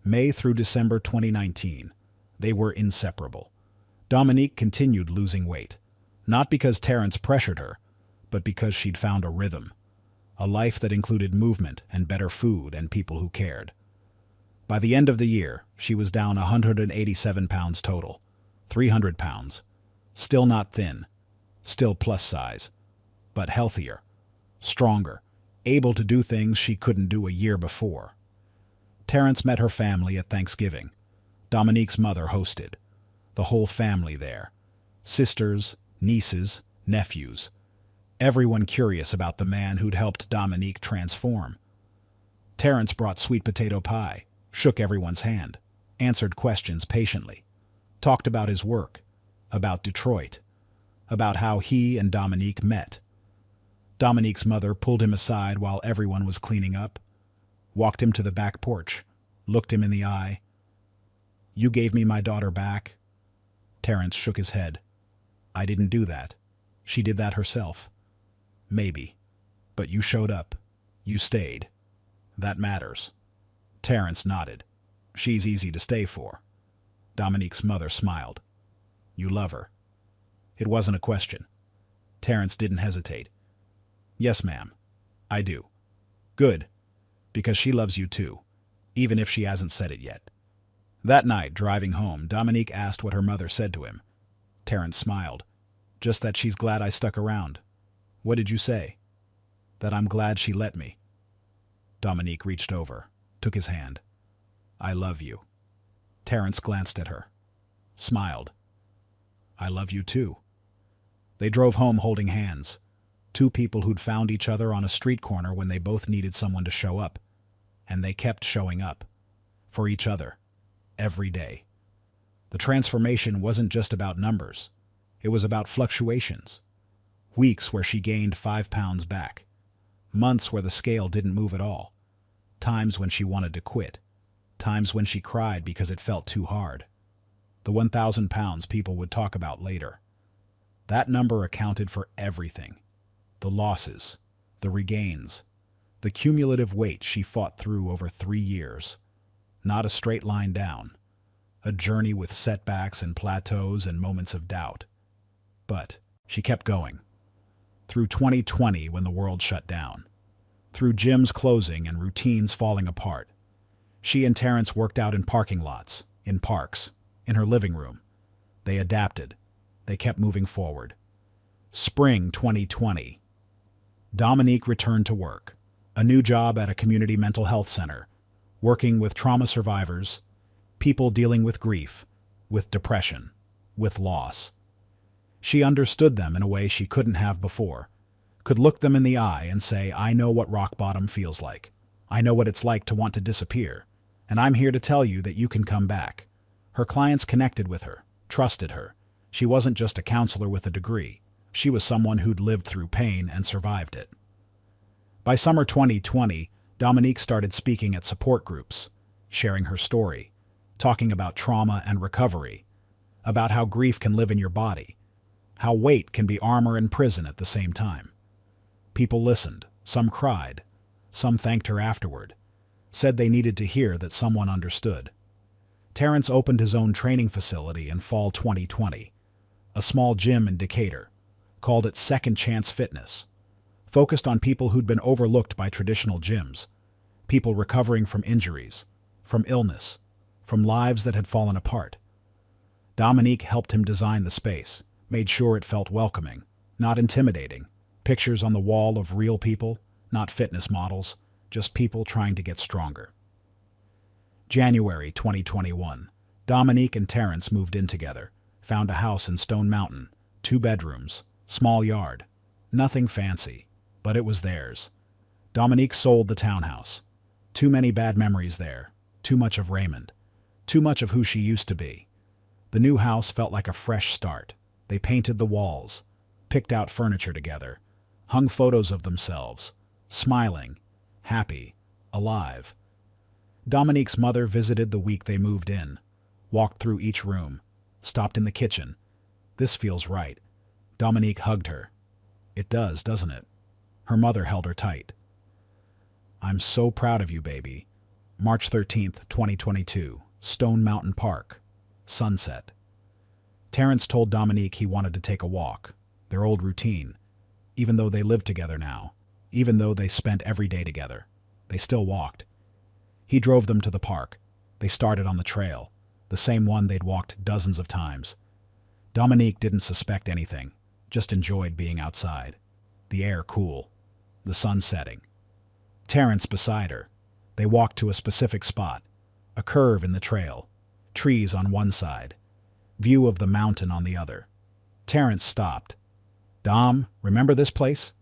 May through December 2019, they were inseparable. Dominique continued losing weight, not because Terrence pressured her, but because she'd found a rhythm, a life that included movement and better food and people who cared. By the end of the year, she was down 187 pounds total, 300 pounds. Still not thin, still plus size, but healthier, stronger, able to do things she couldn't do a year before. Terrence met her family at Thanksgiving. Dominique's mother hosted. The whole family there. Sisters, nieces, nephews. Everyone curious about the man who'd helped Dominique transform. Terrence brought sweet potato pie, shook everyone's hand, answered questions patiently, talked about his work, about Detroit, about how he and Dominique met. Dominique's mother pulled him aside while everyone was cleaning up, walked him to the back porch, looked him in the eye. "You gave me my daughter back?" Terrence shook his head. "I didn't do that. She did that herself." "Maybe. But you showed up. You stayed. That matters." Terrence nodded. "She's easy to stay for." Dominique's mother smiled. "You love her." It wasn't a question. Terrence didn't hesitate. "Yes, ma'am. I do." "Good. Because she loves you too, even if she hasn't said it yet." That night, driving home, Dominique asked what her mother said to him. Terrence smiled. "Just that she's glad I stuck around." "What did you say?" "That I'm glad she let me." Dominique reached over, took his hand. "I love you." Terrence glanced at her, smiled. "I love you too." They drove home holding hands. Two people who'd found each other on a street corner when they both needed someone to show up. And they kept showing up. For each other. Every day. The transformation wasn't just about numbers. It was about fluctuations. Weeks where she gained 5 pounds back. Months where the scale didn't move at all. Times when she wanted to quit. Times when she cried because it felt too hard. The 1,000 pounds people would talk about later. That number accounted for everything. The losses, the regains, the cumulative weight she fought through over 3 years. Not a straight line down. A journey with setbacks and plateaus and moments of doubt. But she kept going. Through 2020 when the world shut down. Through gyms closing and routines falling apart. She and Terrence worked out in parking lots, in parks, in her living room. They adapted. They kept moving forward. Spring 2020. Dominique returned to work. A new job at a community mental health center, working with trauma survivors, people dealing with grief, with depression, with loss. She understood them in a way she couldn't have before, could look them in the eye and say, "I know what rock bottom feels like. I know what it's like to want to disappear, and I'm here to tell you that you can come back." Her clients connected with her, trusted her. She wasn't just a counselor with a degree. She was someone who'd lived through pain and survived it. By summer 2020, Dominique started speaking at support groups, sharing her story, talking about trauma and recovery, about how grief can live in your body, how weight can be armor and prison at the same time. People listened, some cried, some thanked her afterward, said they needed to hear that someone understood. Terrence opened his own training facility in fall 2020, a small gym in Decatur, called it Second Chance Fitness, focused on people who'd been overlooked by traditional gyms, people recovering from injuries, from illness, from lives that had fallen apart. Dominique helped him design the space, made sure it felt welcoming, not intimidating, pictures on the wall of real people, not fitness models, just people trying to get stronger. January 2021. Dominique and Terrence moved in together, found a house in Stone Mountain, 2 bedrooms, small yard. Nothing fancy, but it was theirs. Dominique sold the townhouse. Too many bad memories there, too much of Raymond, too much of who she used to be. The new house felt like a fresh start. They painted the walls, picked out furniture together, hung photos of themselves, smiling, happy, alive. Dominique's mother visited the week they moved in, walked through each room, stopped in the kitchen. "This feels right." Dominique hugged her. "It does, doesn't it?" Her mother held her tight. "I'm so proud of you, baby." March 13th, 2022, Stone Mountain Park, sunset. Terrence told Dominique he wanted to take a walk, their old routine. Even though they lived together now, even though they spent every day together, they still walked. He drove them to the park. They started on the trail, the same one they'd walked dozens of times. Dominique didn't suspect anything, just enjoyed being outside. The air cool, the sun setting. Terrence beside her. They walked to a specific spot, a curve in the trail, trees on one side, view of the mountain on the other. Terrence stopped. "Dom, remember this place?"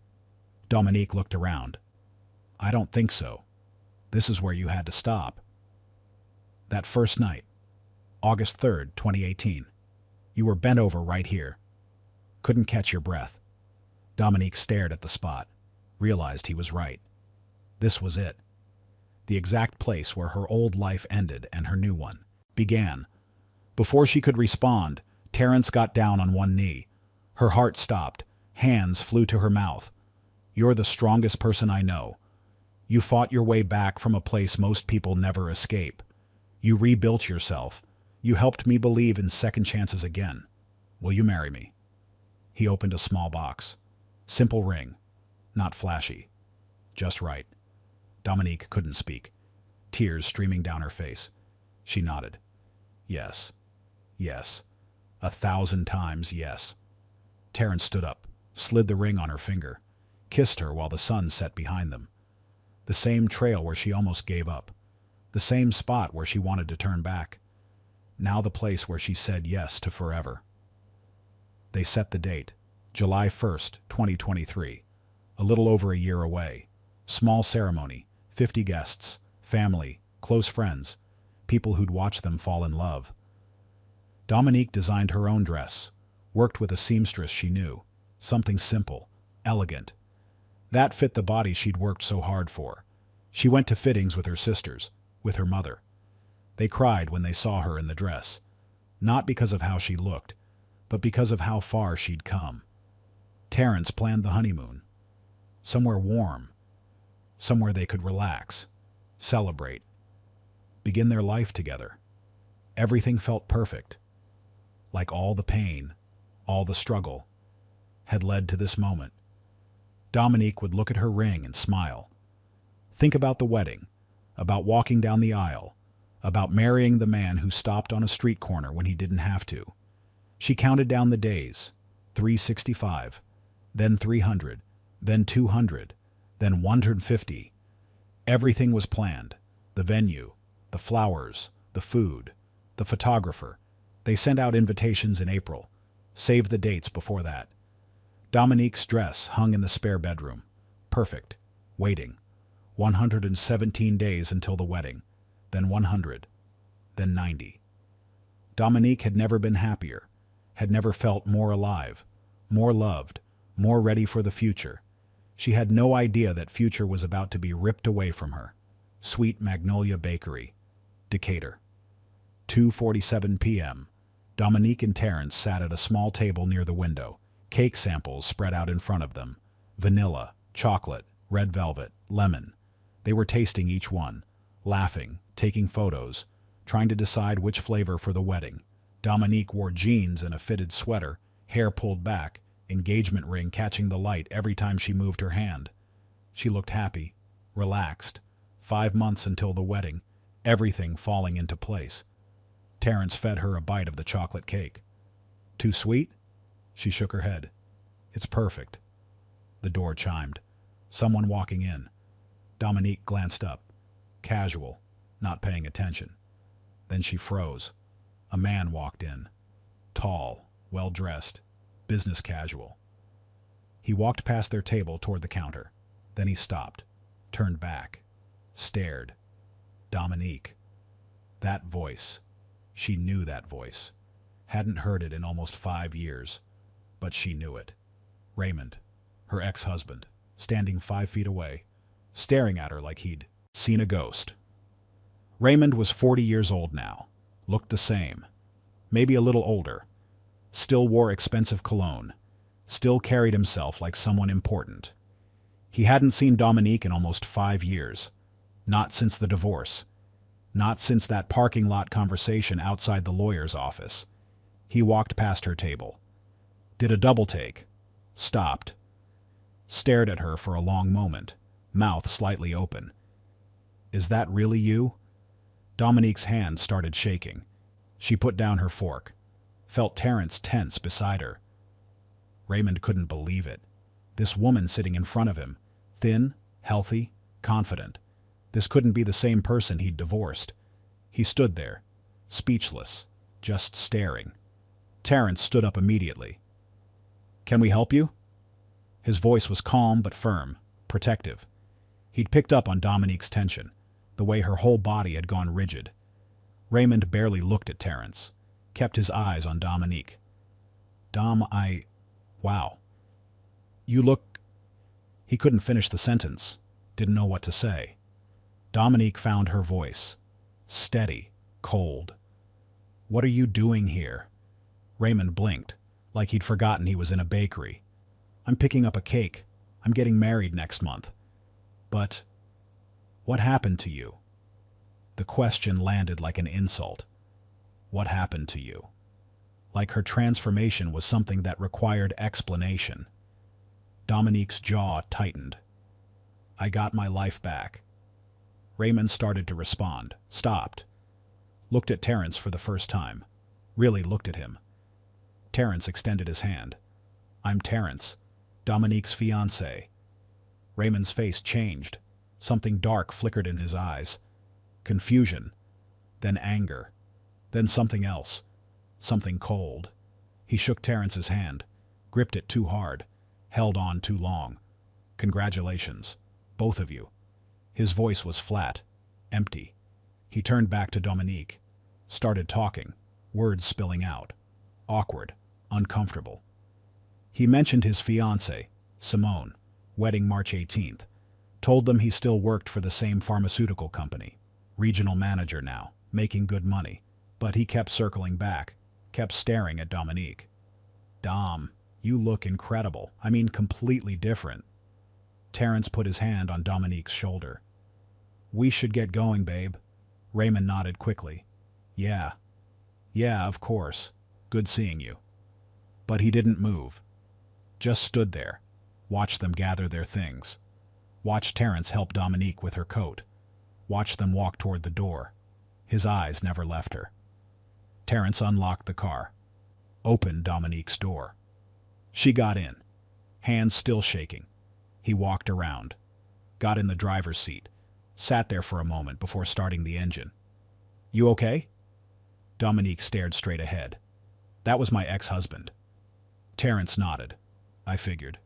Dominique looked around. "I don't think so. This is where you had to stop." "That first night, August 3rd, 2018. You were bent over right here. Couldn't catch your breath." Dominique stared at the spot, realized he was right. This was it. The exact place where her old life ended and her new one began. Before she could respond, Terrence got down on one knee. Her heart stopped. Hands flew to her mouth. "You're the strongest person I know. You fought your way back from a place most people never escape. You rebuilt yourself. You helped me believe in second chances again. Will you marry me?" He opened a small box. Simple ring. Not flashy. Just right. Dominique couldn't speak. Tears streaming down her face. She nodded. Yes. Yes. 1,000 times yes. Terrence stood up, slid the ring on her finger, kissed her while the sun set behind them. The same trail where she almost gave up. The same spot where she wanted to turn back. Now the place where she said yes to forever. They set the date, July 1st, 2023, a little over a year away. Small ceremony, 50 guests, family, close friends, people who'd watched them fall in love. Dominique designed her own dress, worked with a seamstress she knew, something simple, elegant. That fit the body she'd worked so hard for. She went to fittings with her sisters, with her mother. They cried when they saw her in the dress, not because of how she looked, but because of how far she'd come. Terrence planned the honeymoon. Somewhere warm, somewhere they could relax, celebrate, begin their life together. Everything felt perfect, like all the pain, all the struggle, had led to this moment. Dominique would look at her ring and smile. Think about the wedding, about walking down the aisle, about marrying the man who stopped on a street corner when he didn't have to. She counted down the days, 365, then 300, then 200, then 150. Everything was planned. The venue, the flowers, the food, the photographer. They sent out invitations in April. Saved the dates before that. Dominique's dress hung in the spare bedroom. Perfect. Waiting. 117 days until the wedding. Then 100. Then 90. Dominique had never been happier. Had never felt more alive. More loved. More ready for the future. She had no idea that future was about to be ripped away from her. Sweet Magnolia Bakery, Decatur. 2:47 p.m. Dominique and Terrence sat at a small table near the window. Cake samples spread out in front of them. Vanilla, chocolate, red velvet, lemon. They were tasting each one, laughing, taking photos, trying to decide which flavor for the wedding. Dominique wore jeans and a fitted sweater, hair pulled back, engagement ring catching the light every time she moved her hand. She looked happy, relaxed. 5 months until the wedding, everything falling into place. Terrence fed her a bite of the chocolate cake. Too sweet? She shook her head. It's perfect. The door chimed. Someone walking in. Dominique glanced up. Casual, not paying attention. Then she froze. A man walked in. Tall, well-dressed, business casual. He walked past their table toward the counter. Then he stopped, turned back, stared. Dominique. That voice. She knew that voice. Hadn't heard it in almost 5 years. But she knew it. Raymond, her ex-husband, standing 5 feet away, staring at her like he'd seen a ghost. Raymond was 40 years old now. Looked the same. Maybe a little older. Still wore expensive cologne. Still carried himself like someone important. He hadn't seen Dominique in almost 5 years. Not since the divorce. Not since that parking lot conversation outside the lawyer's office. He walked past her table. Did a double take. Stopped. Stared at her for a long moment, mouth slightly open. Is that really you? Dominique's hand started shaking. She put down her fork. Felt Terrence tense beside her. Raymond couldn't believe it. This woman sitting in front of him, thin, healthy, confident. This couldn't be the same person he'd divorced. He stood there, speechless, just staring. Terrence stood up immediately. Can we help you? His voice was calm but firm, protective. He'd picked up on Dominique's tension, the way her whole body had gone rigid. Raymond barely looked at Terrence, kept his eyes on Dominique. Wow. You look... He couldn't finish the sentence, didn't know what to say. Dominique found her voice, steady, cold. What are you doing here? Raymond blinked, like he'd forgotten he was in a bakery. I'm picking up a cake. I'm getting married next month. But what happened to you? The question landed like an insult. What happened to you? Like her transformation was something that required explanation. Dominique's jaw tightened. I got my life back. Raymond started to respond, stopped. Looked at Terrence for the first time. Really looked at him. Terrence extended his hand. I'm Terrence, Dominique's fiancé. Raymond's face changed. Something dark flickered in his eyes. Confusion, then anger, then something else, something cold. He shook Terrence's hand, gripped it too hard, held on too long. Congratulations, both of you. His voice was flat, empty. He turned back to Dominique, started talking, words spilling out, awkward, uncomfortable. He mentioned his fiancée, Simone, wedding March 18th, told them he still worked for the same pharmaceutical company. Regional manager now, making good money. But he kept circling back, kept staring at Dominique. Dom, you look incredible. I mean, completely different. Terrence put his hand on Dominique's shoulder. We should get going, babe. Raymond nodded quickly. Yeah, of course. Good seeing you. But he didn't move. Just stood there, watched them gather their things. Watched Terrence help Dominique with her coat. Watched them walk toward the door. His eyes never left her. Terrence unlocked the car, opened Dominique's door. She got in, hands still shaking. He walked around, got in the driver's seat, sat there for a moment before starting the engine. You okay? Dominique stared straight ahead. That was my ex-husband. Terrence nodded. I figured.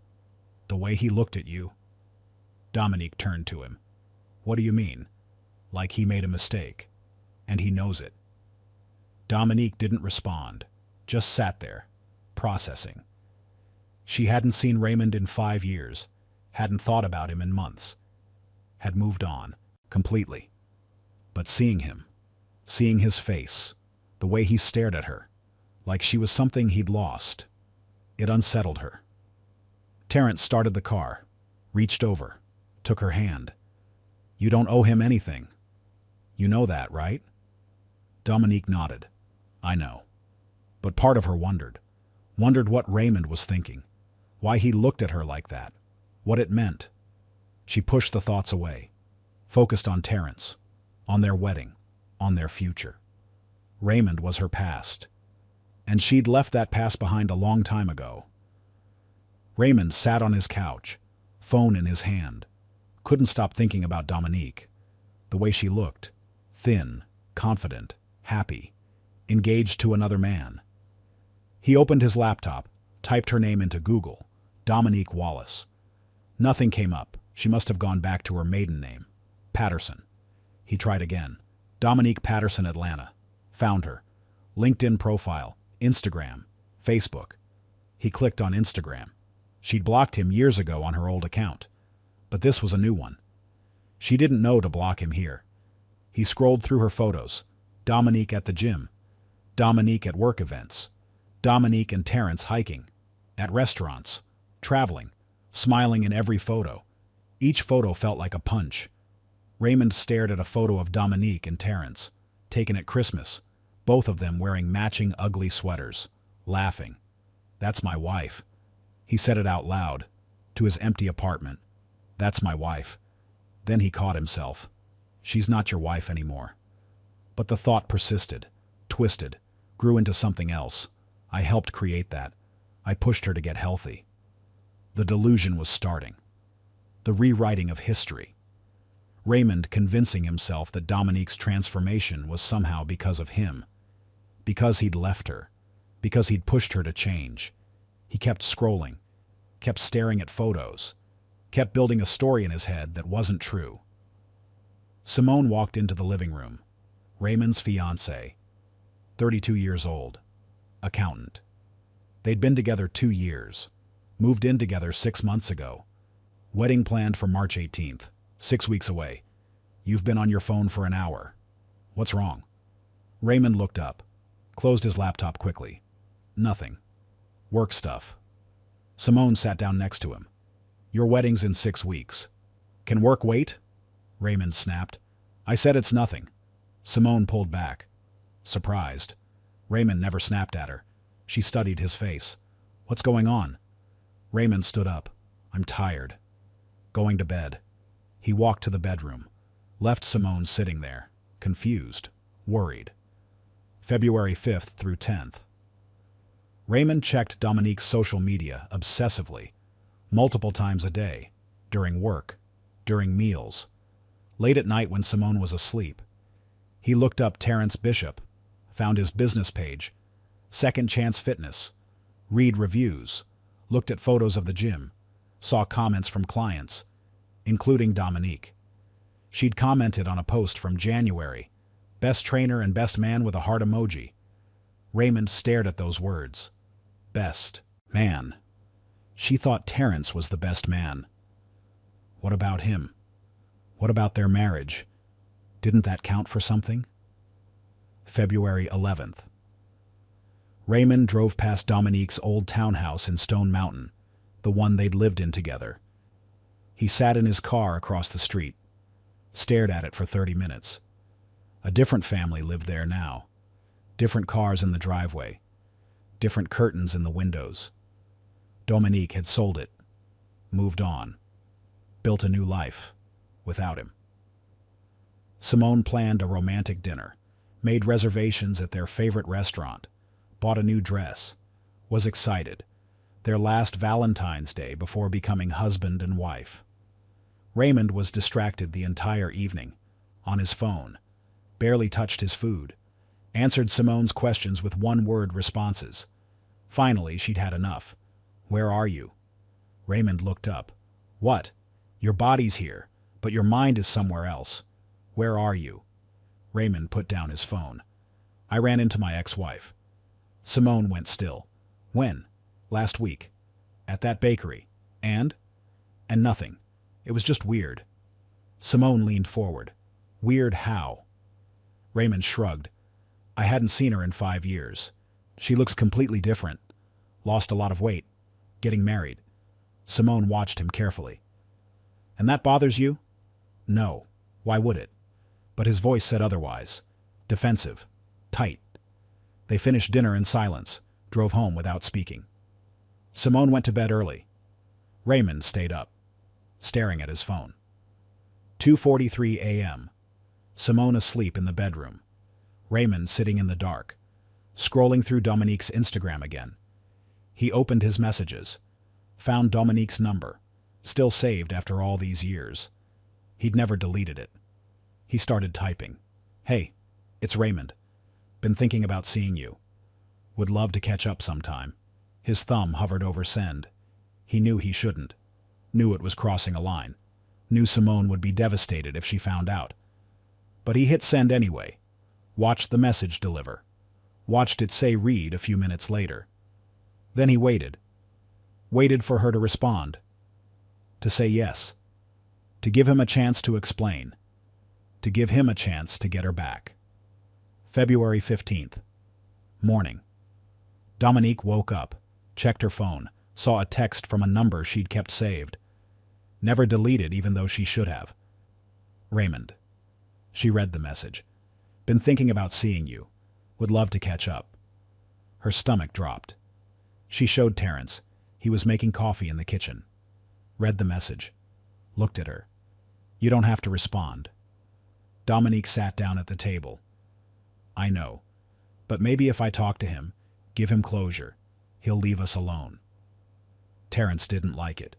The way he looked at you. Dominique turned to him. What do you mean? Like he made a mistake. And he knows it. Dominique didn't respond, just sat there, processing. She hadn't seen Raymond in 5 years, hadn't thought about him in months, had moved on, completely. But seeing him, seeing his face, the way he stared at her, like she was something he'd lost, it unsettled her. Terrence started the car, reached over, took her hand. You don't owe him anything. You know that, right? Dominique nodded. I know. But part of her wondered what Raymond was thinking, why he looked at her like that, what it meant. She pushed the thoughts away, focused on Terrence, on their wedding, on their future. Raymond was her past, and she'd left that past behind a long time ago. Raymond sat on his couch, phone in his hand, couldn't stop thinking about Dominique, the way she looked, thin, confident, happy, engaged to another man. He opened his laptop, typed her name into Google, Dominique Wallace. Nothing came up. She must have gone back to her maiden name, Patterson. He tried again. Dominique Patterson, Atlanta. Found her. LinkedIn profile, Instagram, Facebook. He clicked on Instagram. She'd blocked him years ago on her old account. But this was a new one. She didn't know to block him here. He scrolled through her photos. Dominique at the gym. Dominique at work events. Dominique and Terrence hiking. At restaurants. Traveling. Smiling in every photo. Each photo felt like a punch. Raymond stared at a photo of Dominique and Terrence, taken at Christmas, both of them wearing matching ugly sweaters. laughing. "That's my wife." He said it out loud, to his empty apartment. "That's my wife." Then he caught himself. "She's not your wife anymore." But the thought persisted, twisted, grew into something else. "I helped create that. I pushed her to get healthy." The delusion was starting. The rewriting of history. Raymond convincing himself that Dominique's transformation was somehow because of him. Because he'd left her. Because he'd pushed her to change. He kept scrolling, kept staring at photos, kept building a story in his head that wasn't true. Simone walked into the living room. Raymond's fiancée, 32 years old, accountant. They'd been together 2 years, moved in together 6 months ago. Wedding planned for March 18th, 6 weeks away. "You've been on your phone for an hour. What's wrong?" Raymond looked up, closed his laptop quickly. "Nothing. Work stuff." Simone sat down next to him. "Your wedding's in 6 weeks. Can work wait?" Raymond snapped. "I said it's nothing." Simone pulled back, surprised. Raymond never snapped at her. She studied his face. "What's going on?" Raymond stood up. "I'm tired. Going to bed." He walked to the bedroom, left Simone sitting there, confused, worried. February 5th through 10th. Raymond checked Dominique's social media obsessively, multiple times a day, during work, during meals, late at night when Simone was asleep. He looked up Terrence Bishop, found his business page, Second Chance Fitness, read reviews, looked at photos of the gym, saw comments from clients, including Dominique. She'd commented on a post from January, "Best trainer and best man" with a heart emoji. Raymond stared at those words. Best man. She thought Terrence was the best man. What about him? What about their marriage? Didn't that count for something? February 11th. Raymond drove past Dominique's old townhouse in Stone Mountain, the one they'd lived in together. He sat in his car across the street, stared at it for 30 minutes. A different family lived there now. Different cars in the driveway. Different curtains in the windows. Dominique had sold it, moved on, built a new life without him. Simone planned a romantic dinner, made reservations at their favorite restaurant, bought a new dress, was excited. Their last Valentine's Day before becoming husband and wife. Raymond was distracted the entire evening, on his phone, barely touched his food, answered Simone's questions with one-word responses. Finally, she'd had enough. "Where are you?" Raymond looked up. "What? Your body's here, but your mind is somewhere else. Where are you?" Raymond put down his phone. "I ran into my ex-wife." Simone went still. "When?" "Last week. At that bakery. And?" "And nothing. It was just weird." Simone leaned forward. "Weird how?" Raymond shrugged. "I hadn't seen her in 5 years. She looks completely different. Lost a lot of weight. Getting married." Simone watched him carefully. "And that bothers you?" "No. Why would it?" But his voice said otherwise. Defensive. Tight. They finished dinner in silence, drove home without speaking. Simone went to bed early. Raymond stayed up, staring at his phone. 2:43 a.m. Simone asleep in the bedroom. Raymond sitting in the dark, scrolling through Dominique's Instagram again. He opened his messages, found Dominique's number, still saved after all these years. He'd never deleted it. He started typing. "Hey, it's Raymond. Been thinking about seeing you. Would love to catch up sometime." His thumb hovered over send. He knew he shouldn't. Knew it was crossing a line. Knew Simone would be devastated if she found out. But he hit send anyway. Watched the message deliver. Watched it say read a few minutes later. Then he waited. Waited for her to respond. To say yes. To give him a chance to explain. To give him a chance to get her back. February 15th. Morning. Dominique woke up, checked her phone, saw a text from a number she'd kept saved. Never deleted even though she should have. "Raymond." She read the message. "Been thinking about seeing you. Would love to catch up." Her stomach dropped. She showed Terrence. He was making coffee in the kitchen. Read the message. Looked at her. You don't have to respond. Dominique sat down at the table. I know. But maybe if I talk to him, give him closure, he'll leave us alone. Terrence didn't like it.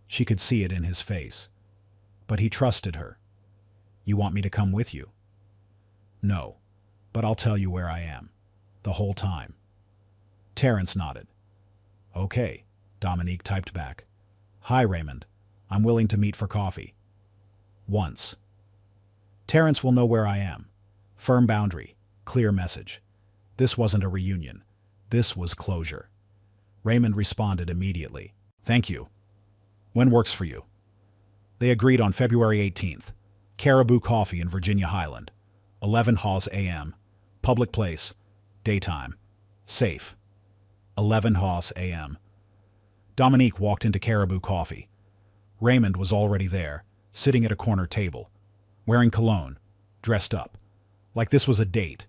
She could see it in his face. But he trusted her. You want me to come with you? No, but I'll tell you where I am. The whole time. Terrence nodded. Okay, Dominique typed back. Hi, Raymond. I'm willing to meet for coffee. Once. Terrence will know where I am. Firm boundary. Clear message. This wasn't a reunion. This was closure. Raymond responded immediately. Thank you. When works for you? They agreed on February 18th. Caribou Coffee in Virginia Highland. 11 Haws a.m. Public place. Daytime. Safe. 11 Haws a.m. Dominique walked into Caribou Coffee. Raymond was already there, sitting at a corner table, wearing cologne, dressed up. Like this was a date.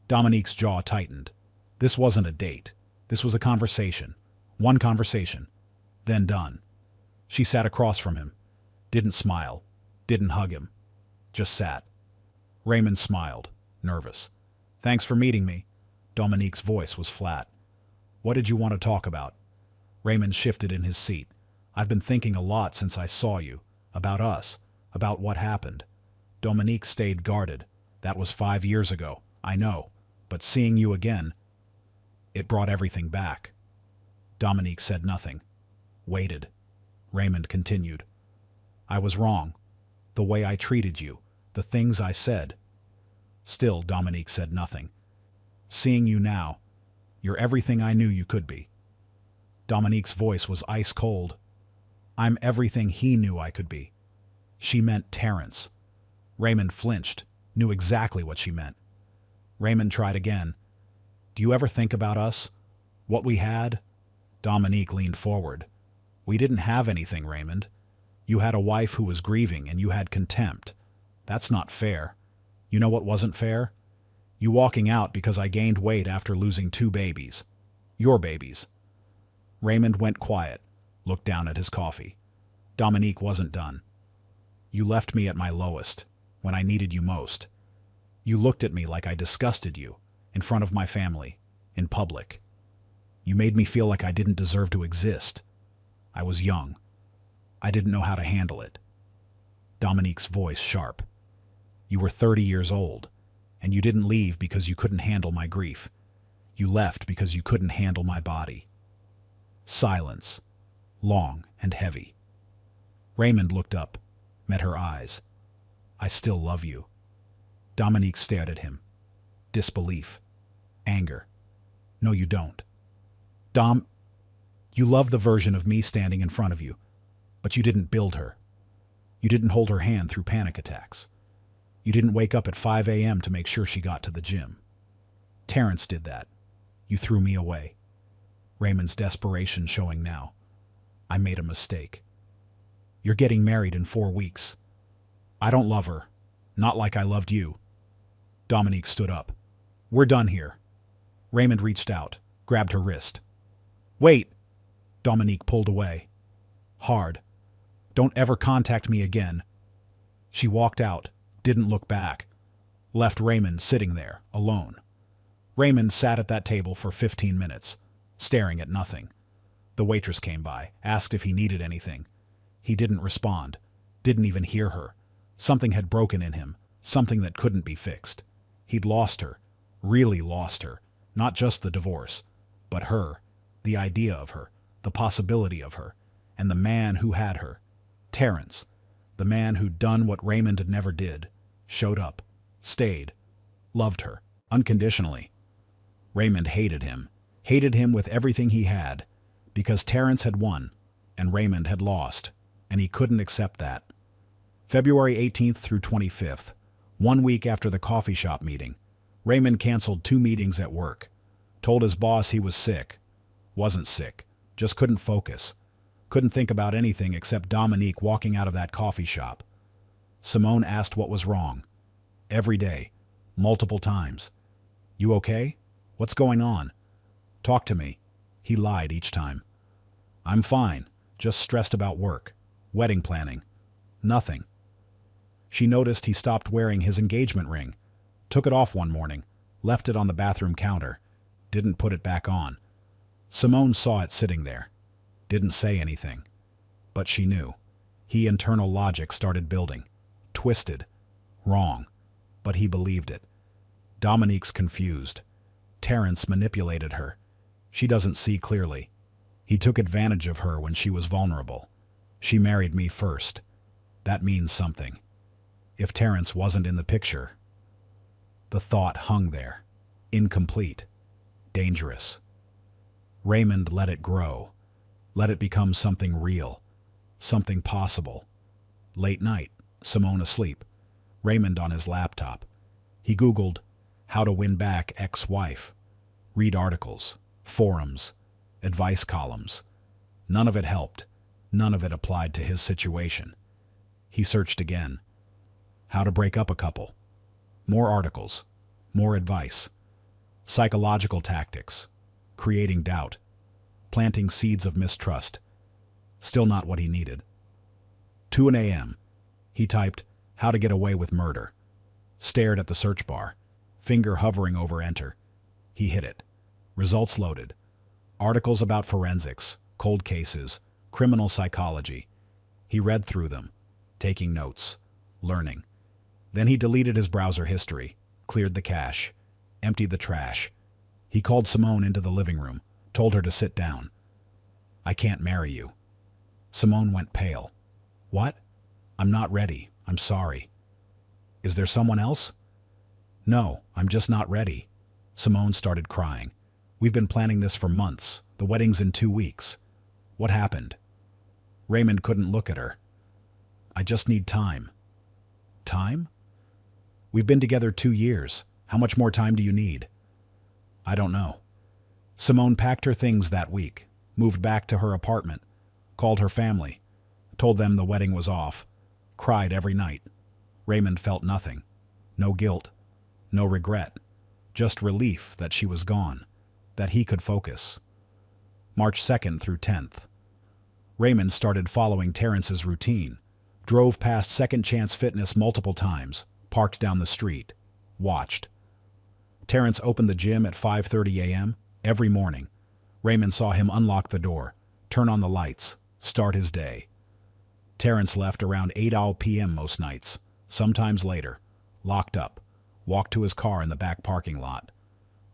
Dominique's jaw tightened. This wasn't a date. This was a conversation. One conversation. Then done. She sat across from him. Didn't smile. Didn't hug him. Just sat. Raymond smiled, nervous. Thanks for meeting me. Dominique's voice was flat. What did you want to talk about? Raymond shifted in his seat. I've been thinking a lot since I saw you. About us. About what happened. Dominique stayed guarded. That was 5 years ago. I know. But seeing you again, it brought everything back. Dominique said nothing. Waited. Raymond continued. I was wrong. The way I treated you. The things I said. Still, Dominique said nothing. Seeing you now, you're everything I knew you could be. Dominique's voice was ice cold. I'm everything he knew I could be. She meant Terrence. Raymond flinched, knew exactly what she meant. Raymond tried again. Do you ever think about us? What we had? Dominique leaned forward. We didn't have anything, Raymond. You had a wife who was grieving and you had contempt. That's not fair. You know what wasn't fair? You walking out because I gained weight after losing 2 babies. Your babies. Raymond went quiet, looked down at his coffee. Dominique wasn't done. You left me at my lowest, when I needed you most. You looked at me like I disgusted you, in front of my family, in public. You made me feel like I didn't deserve to exist. I was young. I didn't know how to handle it. Dominique's voice sharp. You were 30 years old, and you didn't leave because you couldn't handle my grief. You left because you couldn't handle my body. Silence, long and heavy. Raymond looked up, met her eyes. I still love you. Dominique stared at him. Disbelief. Anger. No, you don't. Dom, you love the version of me standing in front of you, but you didn't build her. You didn't hold her hand through panic attacks. You didn't wake up at 5 a.m. to make sure she got to the gym. Terrence did that. You threw me away. Raymond's desperation showing now. I made a mistake. You're getting married in 4 weeks. I don't love her. Not like I loved you. Dominique stood up. We're done here. Raymond reached out, grabbed her wrist. Wait! Dominique pulled away. Hard. Don't ever contact me again. She walked out, didn't look back. Left Raymond sitting there, alone. Raymond sat at that table for 15 minutes, staring at nothing. The waitress came by, asked if he needed anything. He didn't respond, didn't even hear her. Something had broken in him, something that couldn't be fixed. He'd lost her, really lost her, not just the divorce, but her, the idea of her, the possibility of her, and the man who had her. Terrence, the man who'd done what Raymond never did, showed up, stayed, loved her, unconditionally. Raymond hated him with everything he had, because Terrence had won, and Raymond had lost, and he couldn't accept that. February 18th through 25th, 1 week after the coffee shop meeting, Raymond canceled 2 meetings at work, told his boss he was sick. Wasn't sick, just couldn't focus. Couldn't think about anything except Dominique walking out of that coffee shop. Simone asked what was wrong. Every day, multiple times. You okay? What's going on? Talk to me. He lied each time. I'm fine, just stressed about work, wedding planning, nothing. She noticed he stopped wearing his engagement ring, took it off one morning, left it on the bathroom counter, didn't put it back on. Simone saw it sitting there, didn't say anything. But she knew. Internal logic started building. Twisted. Wrong. But he believed it. Dominique's confused. Terrence manipulated her. She doesn't see clearly. He took advantage of her when she was vulnerable. She married me first. That means something. If Terrence wasn't in the picture. The thought hung there. Incomplete. Dangerous. Raymond let it grow. Let it become something real. Something possible. Late night, Simone asleep. Raymond on his laptop. He Googled, how to win back ex-wife. Read articles, forums, advice columns. None of it helped. None of it applied to his situation. He searched again. How to break up a couple. More articles. More advice. Psychological tactics. Creating doubt. Planting seeds of mistrust. Still not what he needed. 2 a.m. He typed, how to get away with murder. Stared at the search bar, finger hovering over enter. He hit it. Results loaded. Articles about forensics, cold cases, criminal psychology. He read through them, taking notes, learning. Then he deleted his browser history, cleared the cache, emptied the trash. He called Simone into the living room, told her to sit down. I can't marry you. Simone went pale. What? I'm not ready. I'm sorry. Is there someone else? No, I'm just not ready. Simone started crying. We've been planning this for months. The wedding's in 2 weeks. What happened? Raymond couldn't look at her. I just need time. Time? We've been together 2 years. How much more time do you need? I don't know. Simone packed her things that week, moved back to her apartment, called her family, told them the wedding was off, cried every night. Raymond felt nothing. No guilt. No regret. Just relief that she was gone, that he could focus. March 2nd through 10th. Raymond started following Terrence's routine, drove past Second Chance Fitness multiple times, parked down the street, watched. Terrence opened the gym at 5:30 a.m. every morning. Raymond saw him unlock the door, turn on the lights, start his day. Terrence left around 8 p.m. most nights, sometimes later, locked up, walked to his car in the back parking lot.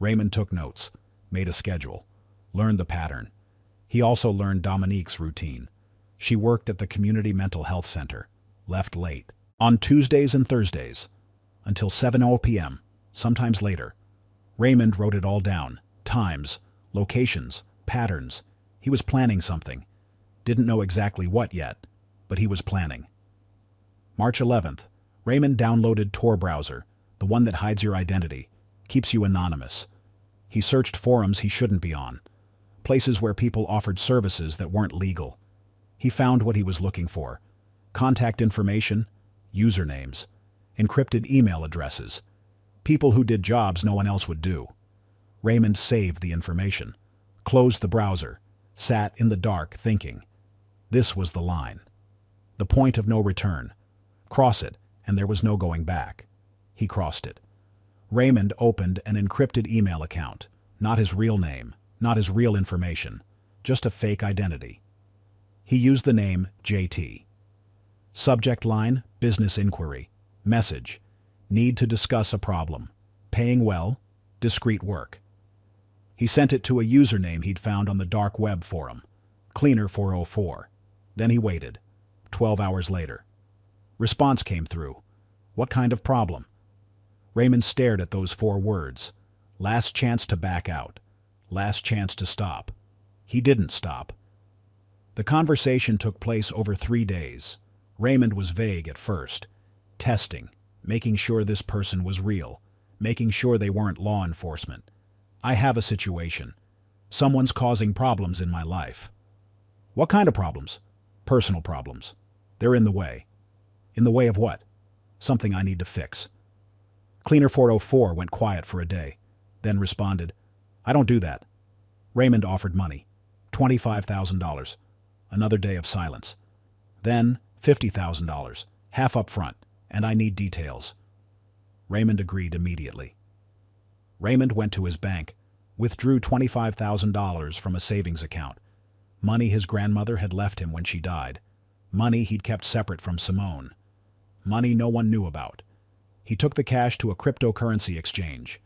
Raymond took notes, made a schedule, learned the pattern. He also learned Dominique's routine. She worked at the community mental health center, left late, on Tuesdays and Thursdays, until 7 p.m., sometimes later. Raymond wrote it all down, times, locations, patterns. He was planning something. Didn't know exactly what yet, but he was planning. March 11th, Raymond downloaded Tor browser, the one that hides your identity, keeps you anonymous. He searched forums he shouldn't be on, places where people offered services that weren't legal. He found what he was looking for: contact information, usernames, encrypted email addresses, people who did jobs no one else would do. Raymond saved the information, closed the browser, sat in the dark thinking. This was the line. The point of no return. Cross it, and there was no going back. He crossed it. Raymond opened an encrypted email account, not his real name, not his real information, just a fake identity. He used the name JT. Subject line, business inquiry. Message, need to discuss a problem. Paying well, discreet work. He sent it to a username he'd found on the dark web forum, Cleaner404. Then he waited. 12 hours later. Response came through. What kind of problem? Raymond stared at those 4 words. Last chance to back out. Last chance to stop. He didn't stop. The conversation took place over 3 days. Raymond was vague at first. Testing, making sure this person was real, making sure they weren't law enforcement. I have a situation. Someone's causing problems in my life. What kind of problems? Personal problems. They're in the way. In the way of what? Something I need to fix. Cleaner404 went quiet for a day, then responded, I don't do that. Raymond offered money. $25,000. Another day of silence. Then $50,000, half up front, and I need details. Raymond agreed immediately. Raymond went to his bank, withdrew $25,000 from a savings account. Money his grandmother had left him when she died. Money he'd kept separate from Simone. Money no one knew about. He took the cash to a cryptocurrency exchange,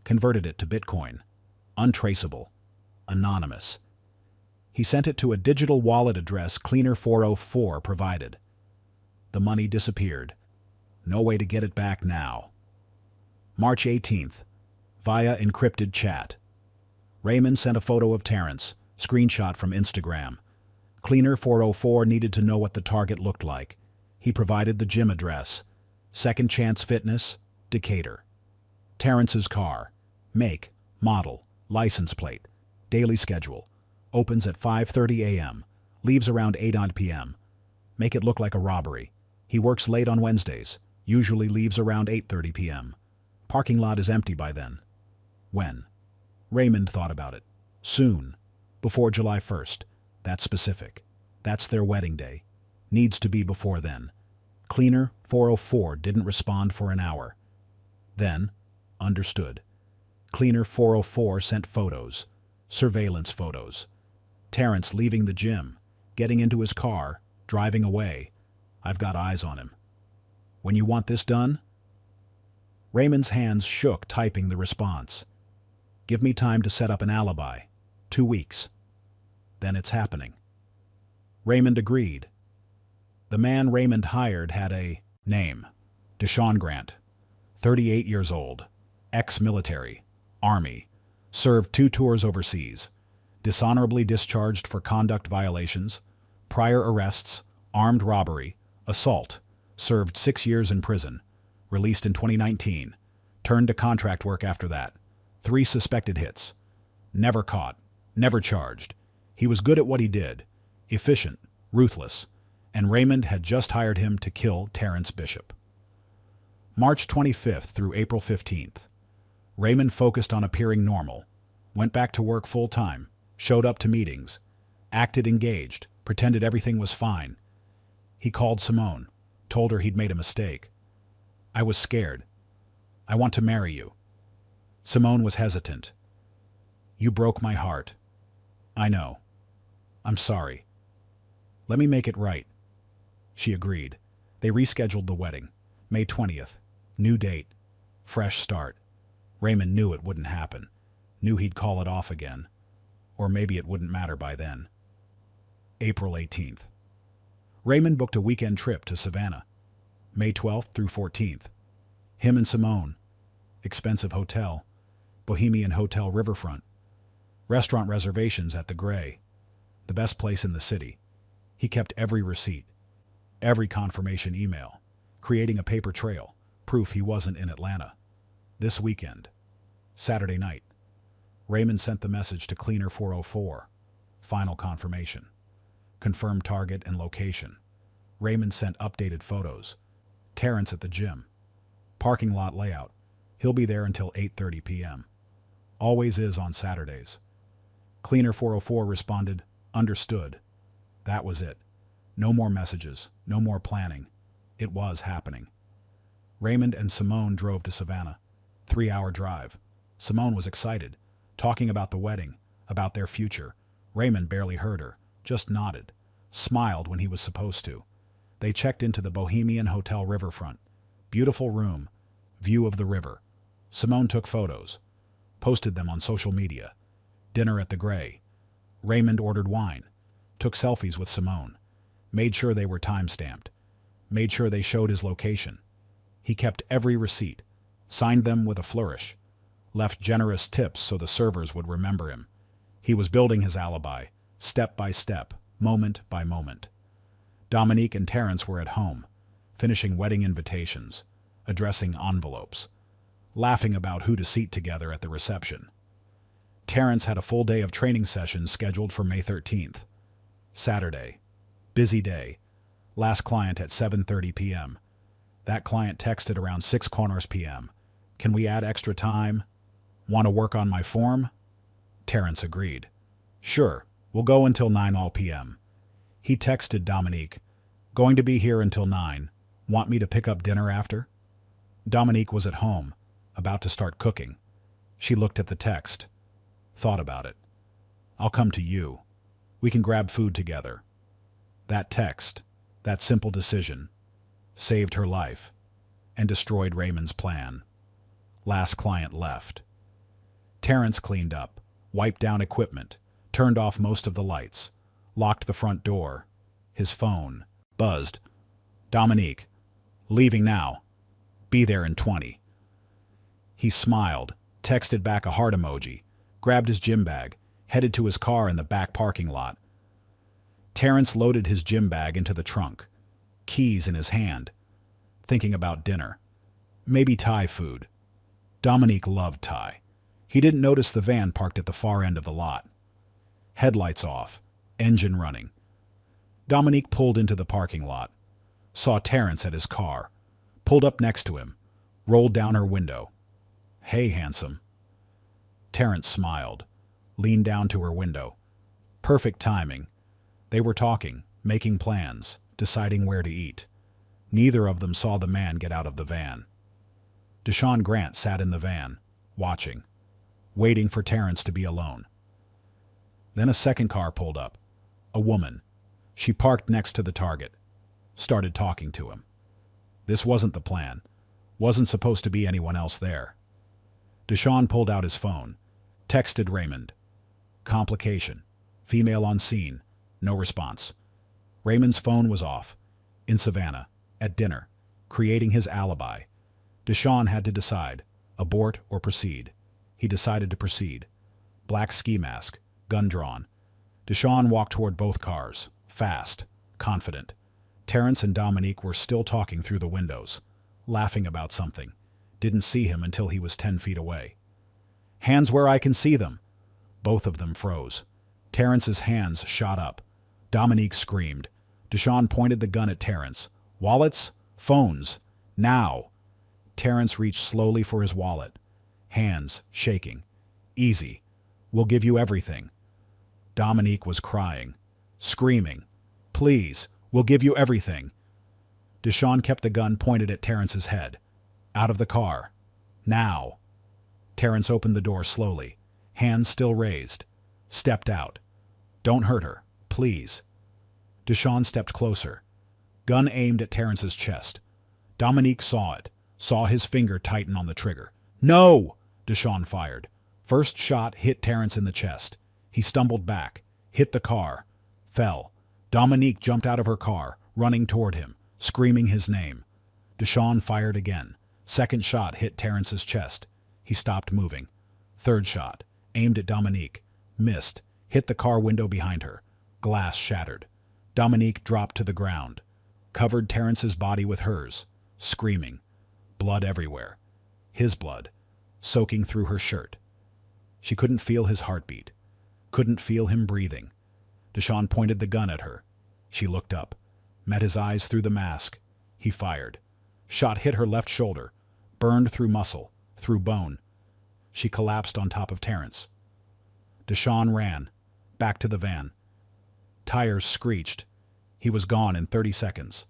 converted it to Bitcoin. Untraceable. Anonymous. He sent it to a digital wallet address Cleaner404 provided. The money disappeared. No way to get it back now. March 18th. Via encrypted chat. Raymond sent a photo of Terrence, screenshot from Instagram. Cleaner404 needed to know what the target looked like. He provided the gym address. Second Chance Fitness, Decatur. Terrence's car. Make, model, license plate. Daily schedule. Opens at 5:30 a.m. Leaves around 8 p.m. Make it look like a robbery. He works late on Wednesdays. Usually leaves around 8:30 p.m. Parking lot is empty by then. When? Raymond thought about it. Soon. Before July 1st. That's specific. That's their wedding day. Needs to be before then. Cleaner 404 didn't respond for an hour. Then, understood. Cleaner 404 sent photos. Surveillance photos. Terrence leaving the gym, getting into his car, driving away. I've got eyes on him. When you want this done? Raymond's hands shook typing the response. Give me time to set up an alibi. 2 weeks. Then it's happening. Raymond agreed. The man Raymond hired had a name. Deshaun Grant. 38 years old. Ex-military. Army. Served 2 tours overseas. Dishonorably discharged for conduct violations. Prior arrests. Armed robbery. Assault. Served 6 years in prison. Released in 2019. Turned to contract work after that. 3 suspected hits. Never caught. Never charged. He was good at what he did. Efficient. Ruthless. And Raymond had just hired him to kill Terrence Bishop. March 25th through April 15th. Raymond focused on appearing normal. Went back to work full-time. Showed up to meetings. Acted engaged. Pretended everything was fine. He called Simone. Told her he'd made a mistake. I was scared. I want to marry you. Simone was hesitant. You broke my heart. I know. I'm sorry. Let me make it right. She agreed. They rescheduled the wedding. May 20th. New date. Fresh start. Raymond knew it wouldn't happen. Knew he'd call it off again. Or maybe it wouldn't matter by then. April 18th. Raymond booked a weekend trip to Savannah. May 12th through 14th. Him and Simone. Expensive hotel. Bohemian Hotel Riverfront. Restaurant reservations at the Gray. The best place in the city. He kept every receipt. Every confirmation email. Creating a paper trail. Proof he wasn't in Atlanta. This weekend. Saturday night. Raymond sent the message to Cleaner 404. Final confirmation. Confirmed target and location. Raymond sent updated photos. Terrence at the gym. Parking lot layout. He'll be there until 8:30 p.m. Always is on Saturdays. Cleaner 404 responded, understood. That was it. No more messages. No more planning. It was happening. Raymond and Simone drove to Savannah. 3-hour drive. Simone was excited, talking about the wedding, about their future. Raymond barely heard her, just nodded, smiled when he was supposed to. They checked into the Bohemian Hotel Riverfront. Beautiful room, view of the river. Simone took photos, posted them on social media. Dinner at the Gray. Raymond ordered wine, took selfies with Simone, made sure they were time-stamped, made sure they showed his location. He kept every receipt, signed them with a flourish, left generous tips so the servers would remember him. He was building his alibi, step by step, moment by moment. Dominique and Terrence were at home, finishing wedding invitations, addressing envelopes, laughing about who to seat together at the reception. Terrence had a full day of training sessions scheduled for May 13th. Saturday. Busy day. Last client at 7:30 p.m. That client texted around 6 corners p.m. Can we add extra time? Want to work on my form? Terrence agreed. Sure, we'll go until 9 p.m. He texted Dominique, going to be here until 9. Want me to pick up dinner after? Dominique was at home, about to start cooking. She looked at the text, thought about it. I'll come to you. We can grab food together. That text, that simple decision, saved her life and destroyed Raymond's plan. Last client left. Terrence cleaned up, wiped down equipment, turned off most of the lights, locked the front door. His phone buzzed. Dominique, leaving now. Be there in 20. He smiled, texted back a heart emoji, grabbed his gym bag, headed to his car in the back parking lot. Terrence loaded his gym bag into the trunk, keys in his hand, thinking about dinner. Maybe Thai food. Dominique loved Thai. He didn't notice the van parked at the far end of the lot. Headlights off, engine running. Dominique pulled into the parking lot, saw Terrence at his car, pulled up next to him, rolled down her window. Hey, handsome. Terrence smiled, leaned down to her window. Perfect timing. They were talking, making plans, deciding where to eat. Neither of them saw the man get out of the van. Deshaun Grant sat in the van, watching, waiting for Terrence to be alone. Then a second car pulled up. A woman. She parked next to the target, started talking to him. This wasn't the plan. Wasn't supposed to be anyone else there. Deshaun pulled out his phone, texted Raymond. Complication. Female on scene. No response. Raymond's phone was off. In Savannah. At dinner. Creating his alibi. Deshaun had to decide. Abort or proceed. He decided to proceed. Black ski mask. Gun drawn. Deshaun walked toward both cars. Fast. Confident. Terrence and Dominique were still talking through the windows. Laughing about something. Didn't see him until he was 10 feet away. Hands where I can see them. Both of them froze. Terrence's hands shot up. Dominique screamed. Deshaun pointed the gun at Terrence. Wallets? Phones. Now. Terrence reached slowly for his wallet. Hands shaking. Easy. We'll give you everything. Dominique was crying. Screaming. Please, we'll give you everything. Deshaun kept the gun pointed at Terrence's head. Out of the car. Now. Terrence opened the door slowly, hands still raised. Stepped out. Don't hurt her, please. Deshaun stepped closer. Gun aimed at Terrence's chest. Dominique saw it, saw his finger tighten on the trigger. No! Deshaun fired. First shot hit Terrence in the chest. He stumbled back, hit the car, fell. Dominique jumped out of her car, running toward him, screaming his name. Deshaun fired again. Second shot hit Terrence's chest. He stopped moving. Third shot, aimed at Dominique. Missed, hit the car window behind her. Glass shattered. Dominique dropped to the ground. Covered Terrence's body with hers, screaming. Blood everywhere. His blood, soaking through her shirt. She couldn't feel his heartbeat. Couldn't feel him breathing. Deshaun pointed the gun at her. She looked up, met his eyes through the mask. He fired. Shot hit her left shoulder, burned through muscle, through bone. She collapsed on top of Terrence. Deshaun ran, back to the van. Tires screeched. He was gone in 30 seconds.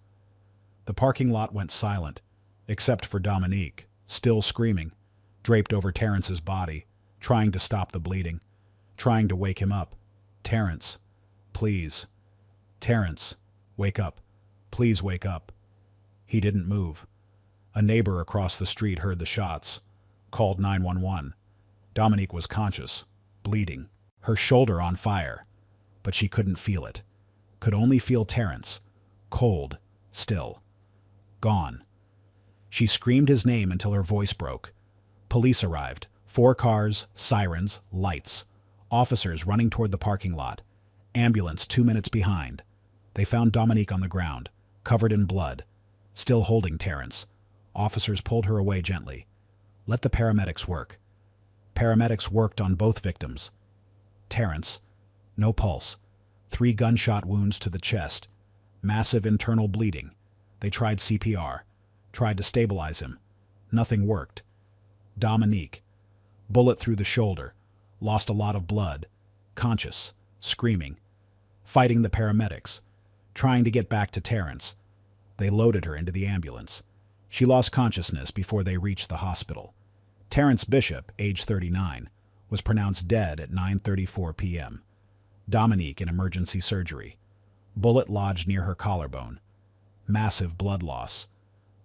The parking lot went silent, except for Dominique, still screaming, draped over Terrence's body, trying to stop the bleeding, trying to wake him up. Terrence, please. Terrence, wake up. Please wake up. He didn't move. A neighbor across the street heard the shots, called 911. Dominique was conscious, bleeding, her shoulder on fire, but she couldn't feel it. Could only feel Terrence, cold, still, gone. She screamed his name until her voice broke. Police arrived. 4 cars, sirens, lights. Officers running toward the parking lot. Ambulance 2 minutes behind. They found Dominique on the ground, covered in blood, still holding Terrence. Officers pulled her away gently. Let the paramedics work. Paramedics worked on both victims. Terrence, no pulse, 3 gunshot wounds to the chest, massive internal bleeding. They tried CPR, tried to stabilize him. Nothing worked. Dominique, bullet through the shoulder, lost a lot of blood, conscious, screaming, fighting the paramedics, trying to get back to Terrence. They loaded her into the ambulance. She lost consciousness before they reached the hospital. Terrence Bishop, age 39, was pronounced dead at 9:34 p.m. Dominique in emergency surgery. Bullet lodged near her collarbone. Massive blood loss.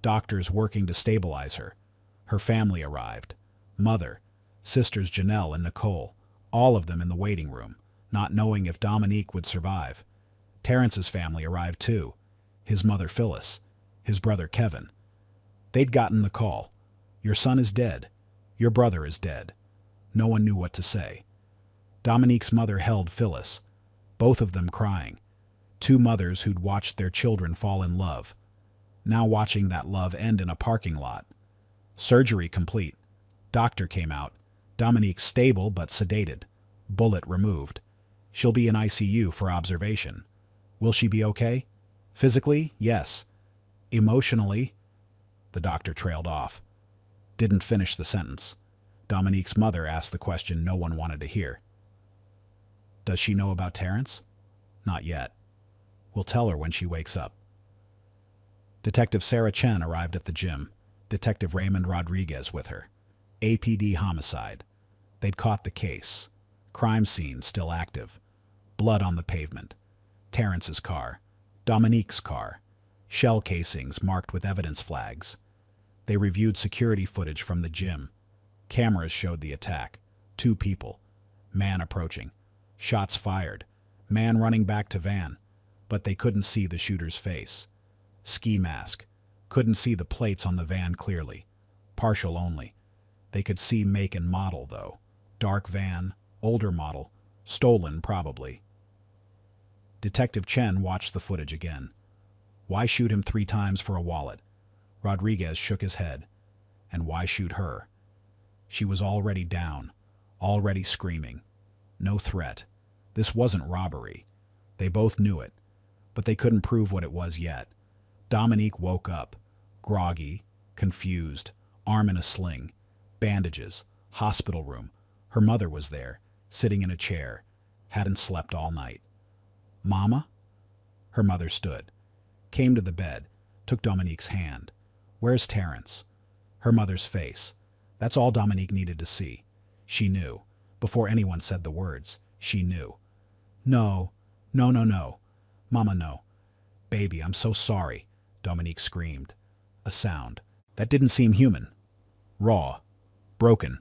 Doctors working to stabilize her. Her family arrived. Mother, sisters Janelle and Nicole, all of them in the waiting room, not knowing if Dominique would survive. Terrence's family arrived too. His mother Phyllis, his brother Kevin. They'd gotten the call. Your son is dead. Your brother is dead. No one knew what to say. Dominique's mother held Phyllis, both of them crying. Two mothers who'd watched their children fall in love, now watching that love end in a parking lot. Surgery complete. Doctor came out. Dominique stable but sedated. Bullet removed. She'll be in ICU for observation. Will she be okay? Physically, yes. Emotionally, the doctor trailed off. Didn't finish the sentence. Dominique's mother asked the question no one wanted to hear. Does she know about Terrence? Not yet. We'll tell her when she wakes up. Detective Sarah Chen arrived at the gym. Detective Raymond Rodriguez with her. APD homicide. They'd caught the case. Crime scene still active. Blood on the pavement. Terrence's car. Dominique's car. Shell casings marked with evidence flags. They reviewed security footage from the gym. Cameras showed the attack. 2 people. Man approaching. Shots fired. Man running back to van. But they couldn't see the shooter's face. Ski mask. Couldn't see the plates on the van clearly. Partial only. They could see make and model, though. Dark van, older model, stolen probably. Detective Chen watched the footage again. Why shoot him 3 times for a wallet? Rodriguez shook his head. And why shoot her? She was already down, already screaming. No threat. This wasn't robbery. They both knew it, but they couldn't prove what it was yet. Dominique woke up, groggy, confused, arm in a sling, bandages, hospital room. Her mother was there, sitting in a chair, hadn't slept all night. Mama? Her mother stood, came to the bed, took Dominique's hand. Where's Terrence? Her mother's face. That's all Dominique needed to see. She knew. Before anyone said the words, she knew. No, no, no, no. Mama, no. Baby, I'm so sorry, Dominique screamed. A sound. That didn't seem human. Raw. Broken.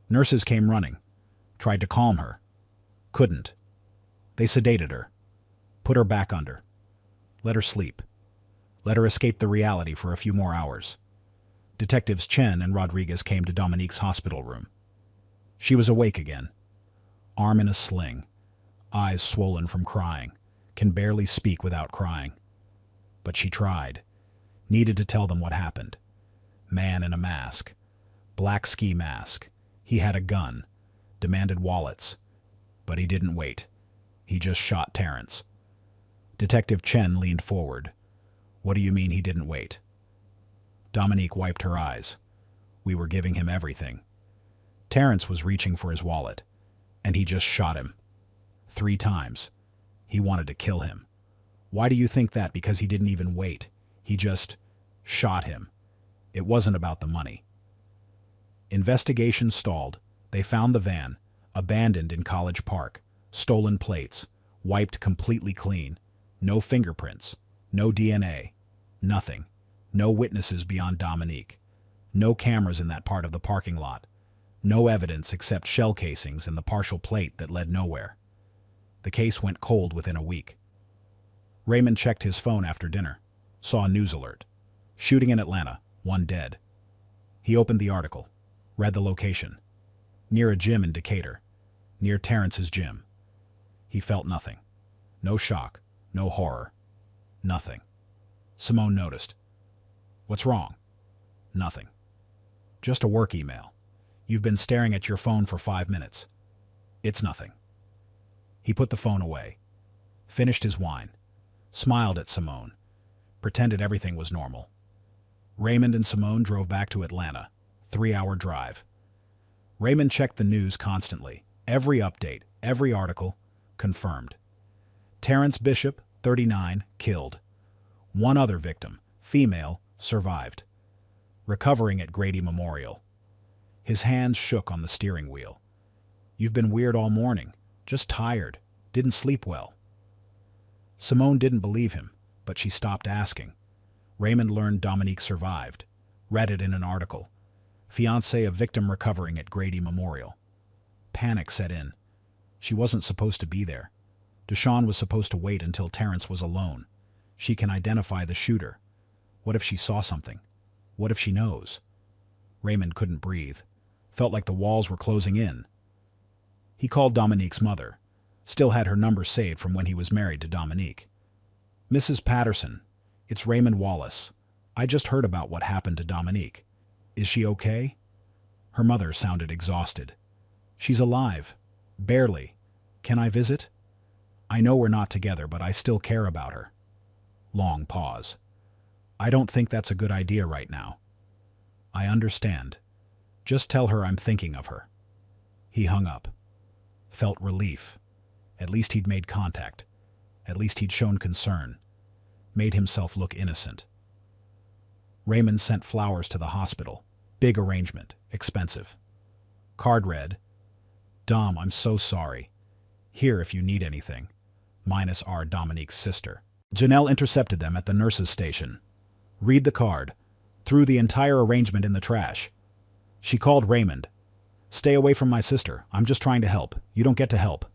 Nurses came running. Tried to calm her. Couldn't. They sedated her. Put her back under. Let her sleep. Let her escape the reality for a few more hours. Detectives Chen and Rodriguez came to Dominique's hospital room. She was awake again. Arm in a sling. Eyes swollen from crying. Can barely speak without crying. But she tried. Needed to tell them what happened. Man in a mask. Black ski mask. He had a gun. Demanded wallets. But he didn't wait. He just shot Terrence. Detective Chen leaned forward. What do you mean he didn't wait? Dominique wiped her eyes. We were giving him everything. Terrence was reaching for his wallet, and he just shot him. 3 times. He wanted to kill him. Why do you think that? Because he didn't even wait. He just shot him. It wasn't about the money. Investigation stalled. They found the van, abandoned in College Park. Stolen plates, wiped completely clean. No fingerprints, no DNA, nothing. No witnesses beyond Dominique. No cameras in that part of the parking lot. No evidence except shell casings and the partial plate that led nowhere. The case went cold within a week. Raymond checked his phone after dinner. Saw a news alert. Shooting in Atlanta, 1 dead. He opened the article. Read the location. Near a gym in Decatur. Near Terrence's gym. He felt nothing. No shock. No horror. Nothing. Simone noticed. What's wrong? Nothing. Just a work email. You've been staring at your phone for 5 minutes. It's nothing. He put the phone away. Finished his wine. Smiled at Simone. Pretended everything was normal. Raymond and Simone drove back to Atlanta. 3-hour drive. Raymond checked the news constantly. Every update, every article, confirmed. Terrence Bishop, 39, killed. One other victim, female, survived. Recovering at Grady Memorial. His hands shook on the steering wheel. You've been weird all morning. Just tired. Didn't sleep well. Simone didn't believe him, but she stopped asking. Raymond learned Dominique survived. Read it in an article. Fiancé of victim recovering at Grady Memorial. Panic set in. She wasn't supposed to be there. Deshawn was supposed to wait until Terrence was alone. She can identify the shooter. What if she saw something? What if she knows? Raymond couldn't breathe. Felt like the walls were closing in. He called Dominique's mother. Still had her number saved from when he was married to Dominique. Mrs. Patterson, it's Raymond Wallace. I just heard about what happened to Dominique. Is she okay? Her mother sounded exhausted. She's alive. Barely. Can I visit? I know we're not together, but I still care about her. Long pause. I don't think that's a good idea right now. I understand. Just tell her I'm thinking of her. He hung up. Felt relief. At least he'd made contact. At least he'd shown concern. Made himself look innocent. Raymond sent flowers to the hospital. Big arrangement. Expensive. Card read, Dom, I'm so sorry. Here if you need anything. Minus R. Dominique's sister. Janelle intercepted them at the nurse's station. Read the card. Threw the entire arrangement in the trash. She called Raymond. Stay away from my sister. I'm just trying to help. You don't get to help.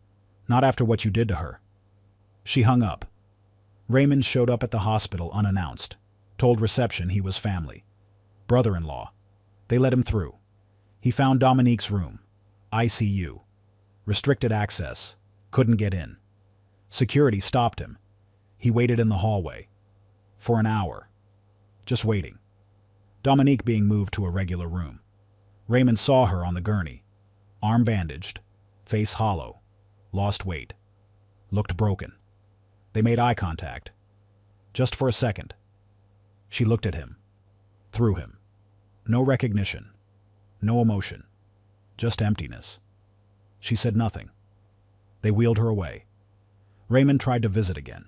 Not after what you did to her. She hung up. Raymond showed up at the hospital unannounced. Told reception he was family. Brother-in-law. They let him through. He found Dominique's room. ICU. Restricted access. Couldn't get in. Security stopped him. He waited in the hallway. For an hour. Just waiting. Dominique being moved to a regular room. Raymond saw her on the gurney. Arm bandaged. Face hollow. Lost weight. Looked broken. They made eye contact. Just for a second. She looked at him. Through him. No recognition. No emotion. Just emptiness. She said nothing. They wheeled her away. Raymond tried to visit again.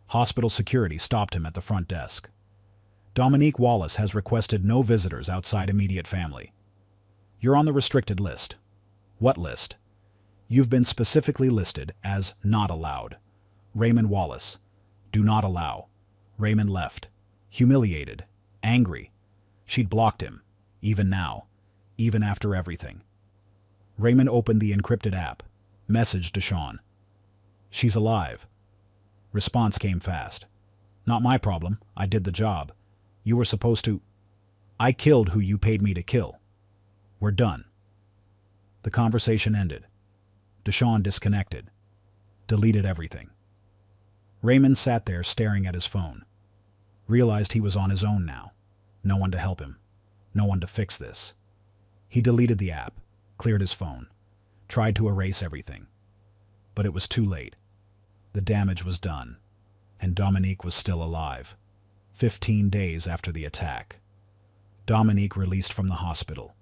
Hospital security stopped him at the front desk. Dominique Wallace has requested no visitors outside immediate family. You're on the restricted list. What list? You've been specifically listed as not allowed. Raymond Wallace. Do not allow. Raymond left. Humiliated. Angry. She'd blocked him. Even now. Even after everything. Raymond opened the encrypted app. Messaged Deshawn. She's alive. Response came fast. Not my problem. I did the job. You were supposed to... I killed who you paid me to kill. We're done. The conversation ended. Deshawn disconnected. Deleted everything. Raymond sat there staring at his phone. Realized he was on his own now. No one to help him. No one to fix this. He deleted the app. Cleared his phone. Tried to erase everything. But it was too late. The damage was done. And Dominique was still alive. 15 days after the attack. Dominique released from the hospital.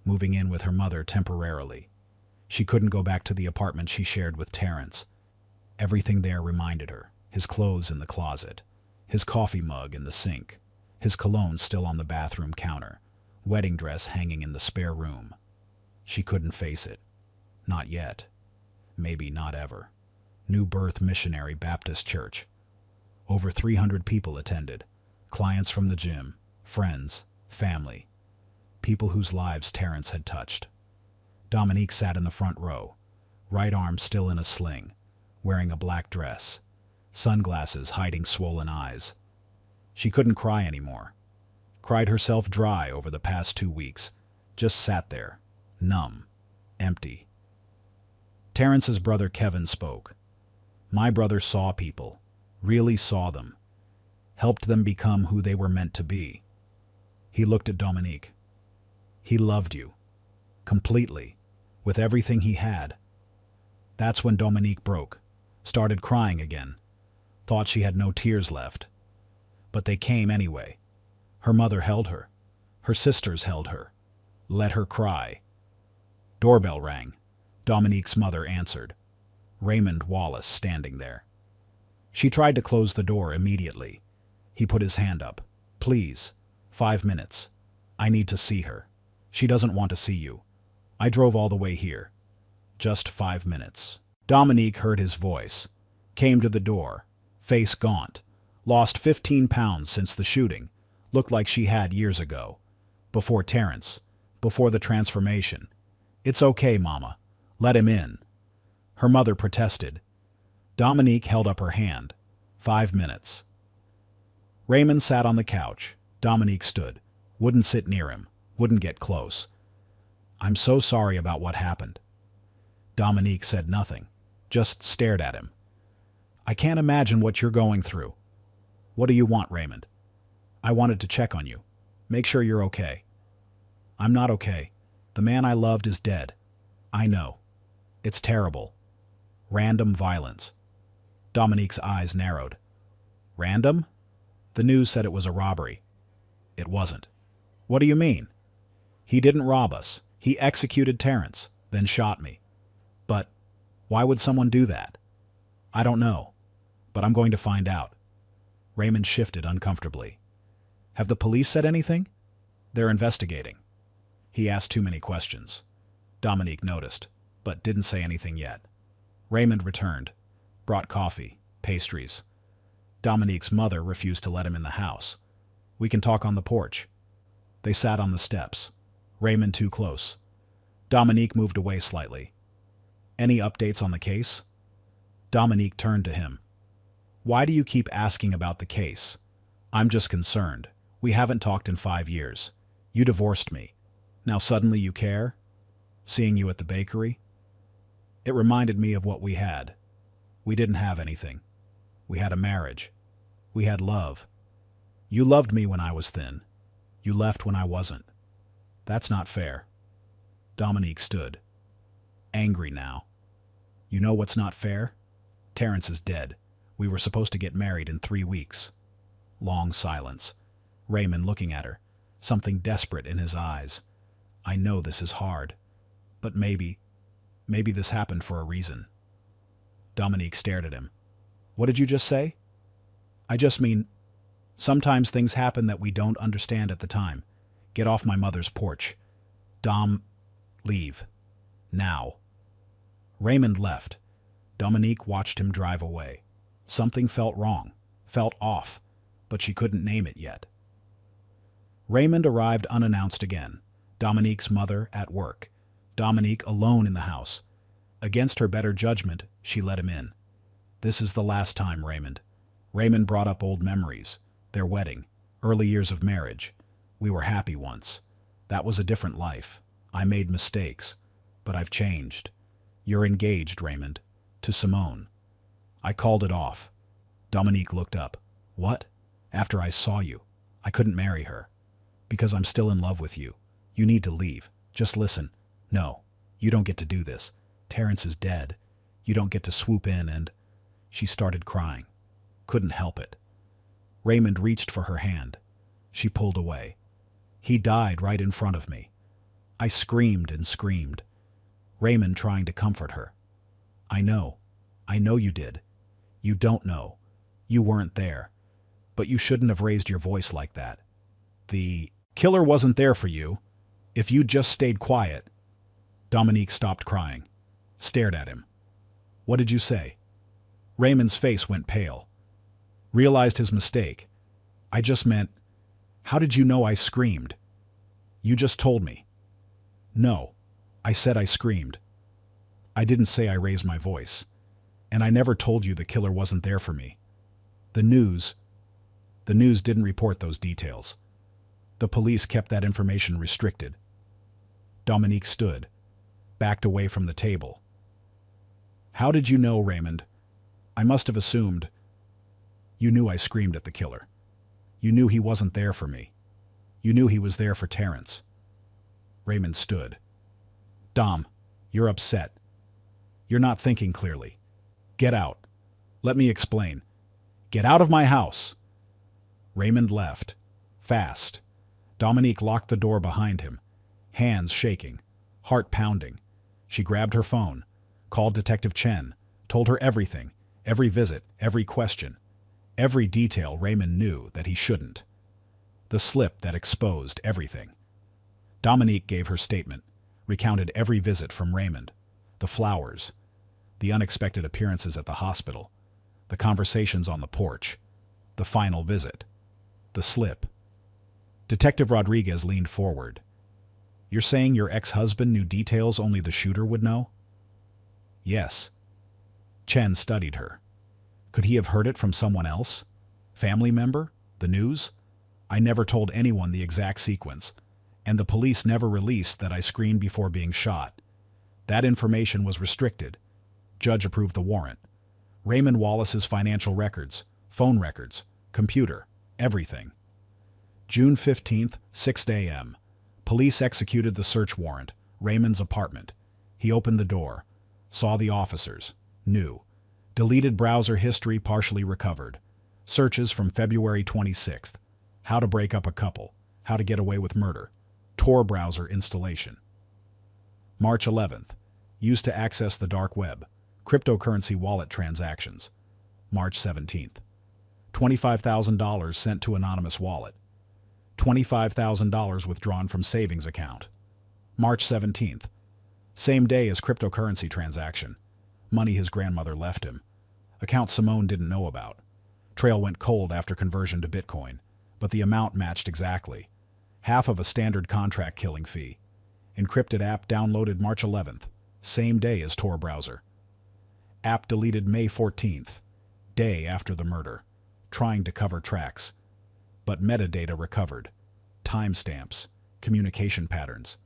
Moving in with her mother temporarily. She couldn't go back to the apartment she shared with Terrence. Everything there reminded her. His clothes in the closet. His coffee mug in the sink. His cologne still on the bathroom counter. Wedding dress hanging in the spare room. She couldn't face it. Not yet. Maybe not ever. New Birth Missionary Baptist Church. Over 300 people attended. Clients from the gym. Friends. Family. People whose lives Terrence had touched. Dominique sat in the front row. Right arm still in a sling. Wearing a black dress. Sunglasses hiding swollen eyes. She couldn't cry anymore. Cried herself dry over the past 2 weeks. Just sat there. Numb. Empty. Terrence's brother Kevin spoke. My brother saw people. Really saw them. Helped them become who they were meant to be. He looked at Dominique. He loved you. Completely. With everything he had. That's when Dominique broke. Started crying again. Thought she had no tears left. But they came anyway. Her mother held her. Her sisters held her. Let her cry. Doorbell rang. Dominique's mother answered. Raymond Wallace standing there. She tried to close the door immediately. He put his hand up. Please. 5 minutes. I need to see her. She doesn't want to see you. I drove all the way here. Just 5 minutes. Dominique heard his voice. Came to the door. Face gaunt. Lost 15 pounds since the shooting. Looked like she had years ago. Before Terrence. Before the transformation. It's okay, Mama. Let him in. Her mother protested. Dominique held up her hand. 5 minutes. Raymond sat on the couch. Dominique stood. Wouldn't sit near him. Wouldn't get close. I'm so sorry about what happened. Dominique said nothing. Just stared at him. I can't imagine what you're going through. What do you want, Raymond? I wanted to check on you. Make sure you're okay. I'm not okay. The man I loved is dead. I know. It's terrible. Random violence. Dominique's eyes narrowed. Random? The news said it was a robbery. It wasn't. What do you mean? He didn't rob us. He executed Terrence, then shot me. But why would someone do that? I don't know, but I'm going to find out. Raymond shifted uncomfortably. Have the police said anything? They're investigating. He asked too many questions. Dominique noticed, but didn't say anything yet. Raymond returned, brought coffee, pastries. Dominique's mother refused to let him in the house. We can talk on the porch. They sat on the steps. Raymond too close. Dominique moved away slightly. Any updates on the case? Dominique turned to him. Why do you keep asking about the case? I'm just concerned. We haven't talked in 5 years. You divorced me. Now suddenly you care? Seeing you at the bakery? It reminded me of what we had. We didn't have anything. We had a marriage. We had love. You loved me when I was thin. You left when I wasn't. That's not fair. Dominique stood. Angry now. You know what's not fair? Terrence is dead. We were supposed to get married in 3 weeks. Long silence. Raymond looking at her. Something desperate in his eyes. I know this is hard. But maybe this happened for a reason. Dominique stared at him. What did you just say? I just mean, sometimes things happen that we don't understand at the time. Get off my mother's porch. Dom, leave. Now. Raymond left. Dominique watched him drive away. Something felt wrong, felt off, but she couldn't name it yet. Raymond arrived unannounced again. Dominique's mother at work. Dominique alone in the house. Against her better judgment, she let him in. This is the last time, Raymond. Raymond brought up old memories. Their wedding. Early years of marriage. We were happy once. That was a different life. I made mistakes. But I've changed. You're engaged, Raymond. To Simone. I called it off. Dominique looked up. What? After I saw you. I couldn't marry her. Because I'm still in love with you. You need to leave. Just listen. No, you don't get to do this. Terrence is dead. You don't get to swoop in and... She started crying. Couldn't help it. Raymond reached for her hand. She pulled away. He died right in front of me. I screamed and screamed. Raymond trying to comfort her. I know you did. You don't know. You weren't there. But you shouldn't have raised your voice like that. The killer wasn't there for you. If you'd just stayed quiet. Dominique stopped crying. Stared at him. What did you say? Raymond's face went pale. Realized his mistake. I just meant, how did you know I screamed? You just told me. No, I said I screamed. I didn't say I raised my voice. And I never told you the killer wasn't there for me. The news didn't report those details. The police kept that information restricted. Dominique stood, backed away from the table. How did you know, Raymond? I must have assumed. You knew I screamed at the killer. You knew he wasn't there for me. You knew he was there for Terrence. Raymond stood. Dom, you're upset. You're not thinking clearly. Get out. Let me explain. Get out of my house. Raymond left. Fast. Dominique locked the door behind him. Hands shaking. Heart pounding. She grabbed her phone, called Detective Chen, told her everything, every visit, every question, every detail Raymond knew that he shouldn't. The slip that exposed everything. Dominique gave her statement, recounted every visit from Raymond, the flowers, the unexpected appearances at the hospital, the conversations on the porch, the final visit, the slip. Detective Rodriguez leaned forward. You're saying your ex-husband knew details only the shooter would know? Yes. Chen studied her. Could he have heard it from someone else? Family member? The news? I never told anyone the exact sequence, and the police never released that I screened before being shot. That information was restricted. Judge approved the warrant. Raymond Wallace's financial records, phone records, computer, everything. June 15th, 6 a.m. Police executed the search warrant, Raymond's apartment. He opened the door, saw the officers, knew. Deleted browser history partially recovered. Searches from February 26th. How to break up a couple. How to get away with murder. Tor browser installation. March 11th. Used to access the dark web. Cryptocurrency wallet transactions. March 17th. $25,000 sent to anonymous wallet. $25,000 withdrawn from savings account. March 17th. Same day as cryptocurrency transaction. Money his grandmother left him. Account Simone didn't know about. Trail went cold after conversion to Bitcoin, but the amount matched exactly. Half of a standard contract killing fee. Encrypted app downloaded March 11th, same day as Tor browser. App deleted May 14th, day after the murder, trying to cover tracks. But metadata recovered. Timestamps, communication patterns.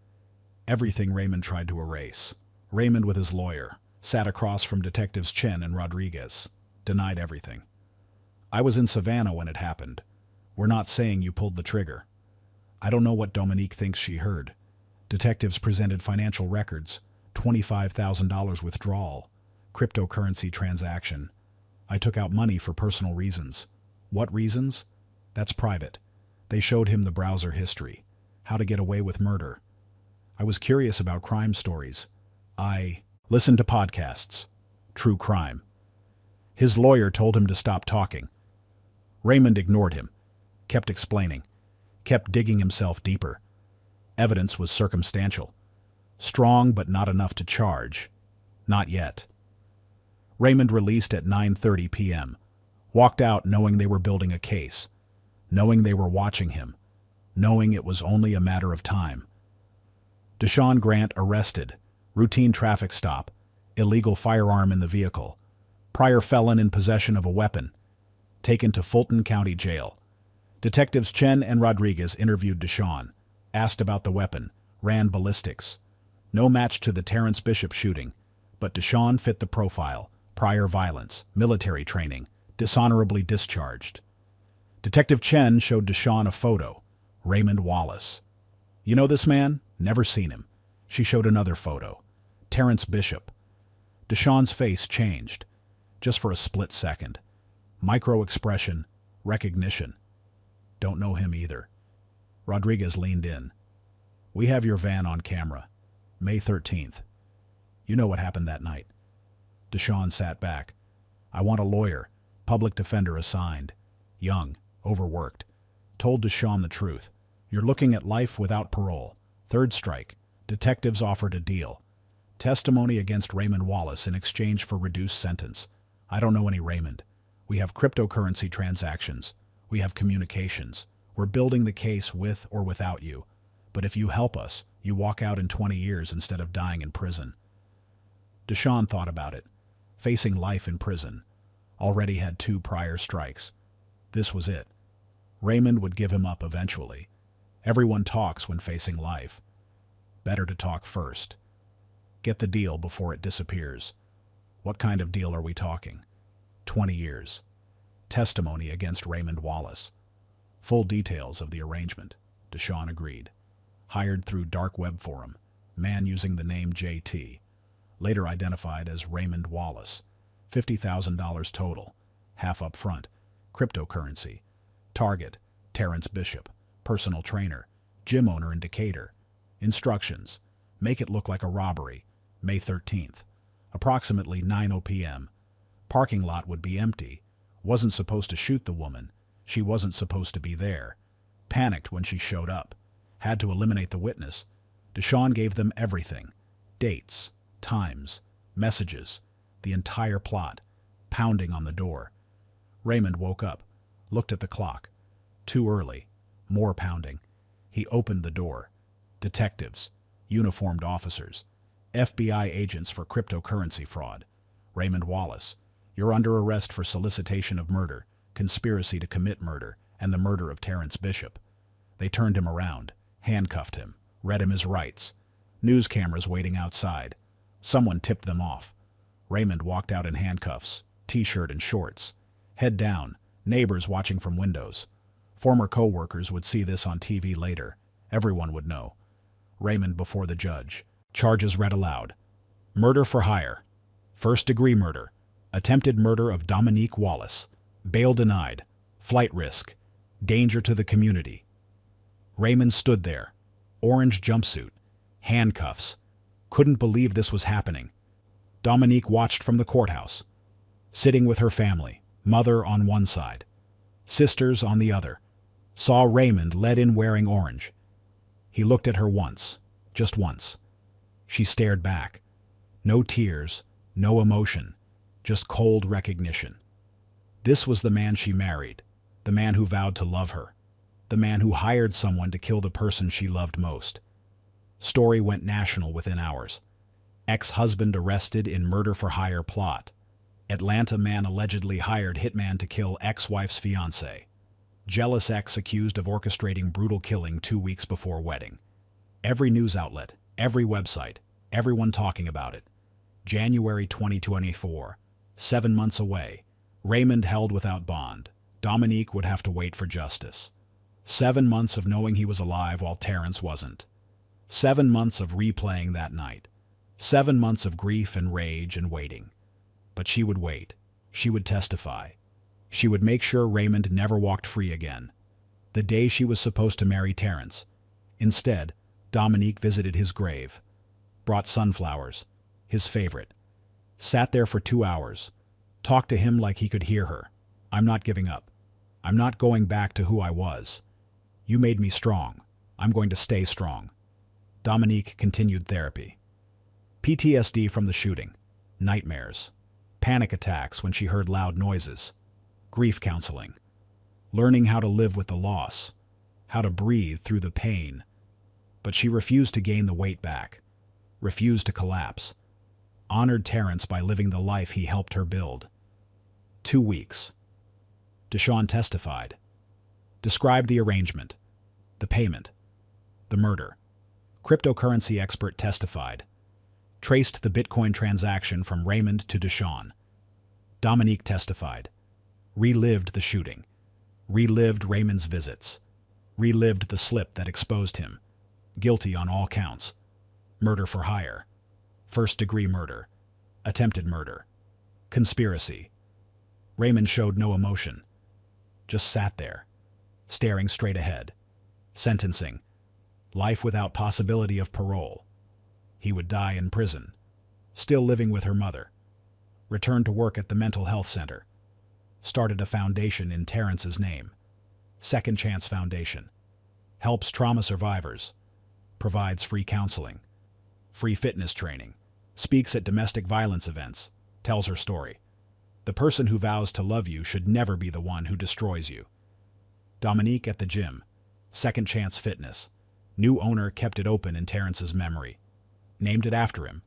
Everything Raymond tried to erase. Raymond with his lawyer, sat across from Detectives Chen and Rodriguez, denied everything. I was in Savannah when it happened. We're not saying you pulled the trigger. I don't know what Dominique thinks she heard. Detectives presented financial records, $25,000 withdrawal, cryptocurrency transaction. I took out money for personal reasons. What reasons? That's private. They showed him the browser history, how to get away with murder. I was curious about crime stories. I listened to podcasts, true crime. His lawyer told him to stop talking. Raymond ignored him, kept explaining, kept digging himself deeper. Evidence was circumstantial. Strong, but not enough to charge. Not yet. Raymond released at 9:30 p.m. Walked out knowing they were building a case, knowing they were watching him, knowing it was only a matter of time. Deshaun Grant arrested. Routine traffic stop. Illegal firearm in the vehicle. Prior felon in possession of a weapon. Taken to Fulton County Jail. Detectives Chen and Rodriguez interviewed Deshaun. Asked about the weapon. Ran ballistics. No match to the Terrence Bishop shooting. But Deshaun fit the profile. Prior violence. Military training. Dishonorably discharged. Detective Chen showed Deshaun a photo. Raymond Wallace. You know this man? Never seen him. She showed another photo. Terrence Bishop. Deshaun's face changed. Just for a split second. Micro-expression. Recognition. Don't know him either. Rodriguez leaned in. We have your van on camera. May 13th. You know what happened that night. Deshaun sat back. I want a lawyer. Public defender assigned. Young. Overworked. Told Deshaun the truth. You're looking at life without parole. Third strike. Detectives offered a deal. Testimony against Raymond Wallace in exchange for reduced sentence. I don't know any Raymond. We have cryptocurrency transactions. We have communications. We're building the case with or without you. But if you help us, you walk out in 20 years instead of dying in prison. Deshaun thought about it. Facing life in prison. Already had 2 prior strikes. This was it. Raymond would give him up eventually. Everyone talks when facing life. Better to talk first. Get the deal before it disappears. What kind of deal are we talking? 20 years. Testimony against Raymond Wallace. Full details of the arrangement. Deshaun agreed. Hired through dark web forum. Man using the name JT. Later identified as Raymond Wallace. $50,000 total. Half up front. Cryptocurrency. Target. Terrence Bishop. Personal trainer. Gym owner in Decatur. Instructions. Make it look like a robbery. May 13th. Approximately 9 p.m. Parking lot would be empty. Wasn't supposed to shoot the woman. She wasn't supposed to be there. Panicked when she showed up. Had to eliminate the witness. Deshawn gave them everything. Dates, times, messages, the entire plot, pounding on the door. Raymond woke up, looked at the clock. Too early. More pounding. He opened the door. Detectives, uniformed officers, FBI agents for cryptocurrency fraud. Raymond Wallace, you're under arrest for solicitation of murder, conspiracy to commit murder, and the murder of Terrence Bishop. They turned him around, handcuffed him, read him his rights. News cameras waiting outside. Someone tipped them off. Raymond walked out in handcuffs, t-shirt and shorts. Head down, neighbors watching from windows. Former co-workers would see this on TV later. Everyone would know. Raymond before the judge. Charges read aloud. Murder for hire. First-degree murder. Attempted murder of Dominique Wallace. Bail denied. Flight risk. Danger to the community. Raymond stood there. Orange jumpsuit. Handcuffs. Couldn't believe this was happening. Dominique watched from the courthouse. Sitting with her family. Mother on one side. Sisters on the other. Saw Raymond led in wearing orange. He looked at her once. Just once. She stared back. No tears. No emotion. Just cold recognition. This was the man she married. The man who vowed to love her. The man who hired someone to kill the person she loved most. Story went national within hours. Ex-husband arrested in murder-for-hire plot. Atlanta man allegedly hired hitman to kill ex-wife's fiancé. Jealous ex accused of orchestrating brutal killing 2 weeks before wedding. Every news outlet, every website, everyone talking about it. January 2024. 7 months away. Raymond held without bond. Dominique would have to wait for justice. 7 months of knowing he was alive while Terrence wasn't. 7 months of replaying that night. 7 months of grief and rage and waiting. But she would wait. She would testify. She would make sure Raymond never walked free again. The day she was supposed to marry Terrence. Instead, Dominique visited his grave. Brought sunflowers. His favorite. Sat there for 2 hours. Talked to him like he could hear her. I'm not giving up. I'm not going back to who I was. You made me strong. I'm going to stay strong. Dominique continued therapy. PTSD from the shooting. Nightmares. Panic attacks when she heard loud noises. Grief counseling. Learning how to live with the loss. How to breathe through the pain. But she refused to gain the weight back. Refused to collapse. Honored Terrence by living the life he helped her build. 2 weeks. Deshawn testified. Described the arrangement. The payment. The murder. Cryptocurrency expert testified. Traced the Bitcoin transaction from Raymond to Deshawn. Dominique testified. Relived the shooting. Relived Raymond's visits. Relived the slip that exposed him. Guilty on all counts. Murder for hire. First-degree murder. Attempted murder. Conspiracy. Raymond showed no emotion. Just sat there, staring straight ahead. Sentencing. Life without possibility of parole. He would die in prison. Still living with her mother. Returned to work at the mental health center. Started a foundation in Terrence's name. Second Chance Foundation. Helps trauma survivors. Provides free counseling. Free fitness training. Speaks at domestic violence events. Tells her story. The person who vows to love you should never be the one who destroys you. Dominique at the gym. Second Chance Fitness. New owner kept it open in Terrence's memory. Named it after him.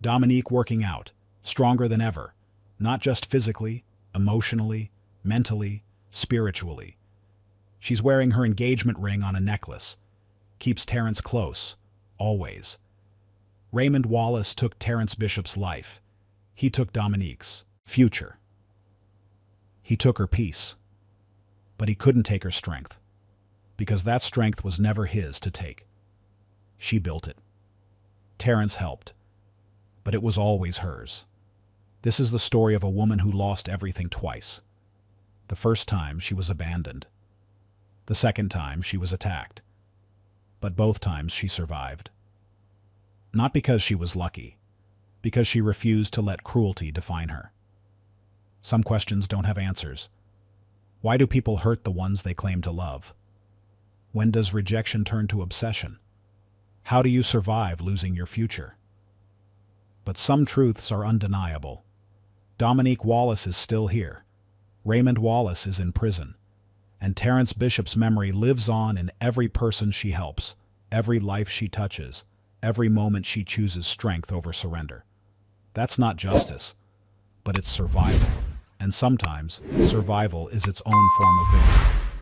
Dominique working out. Stronger than ever. Not just physically, emotionally, mentally, spiritually. She's wearing her engagement ring on a necklace. Keeps Terrence close. Always. Raymond Wallace took Terrence Bishop's life. He took Dominique's future. He took her peace. But he couldn't take her strength. Because that strength was never his to take. She built it. Terrence helped. But it was always hers. This is the story of a woman who lost everything twice. The first time she was abandoned. The second time she was attacked. But both times she survived. Not because she was lucky, because she refused to let cruelty define her. Some questions don't have answers. Why do people hurt the ones they claim to love? When does rejection turn to obsession? How do you survive losing your future? But some truths are undeniable. Dominique Wallace is still here. Raymond Wallace is in prison. And Terrence Bishop's memory lives on in every person she helps, every life she touches, every moment she chooses strength over surrender. That's not justice, but it's survival. And sometimes, survival is its own form of victory.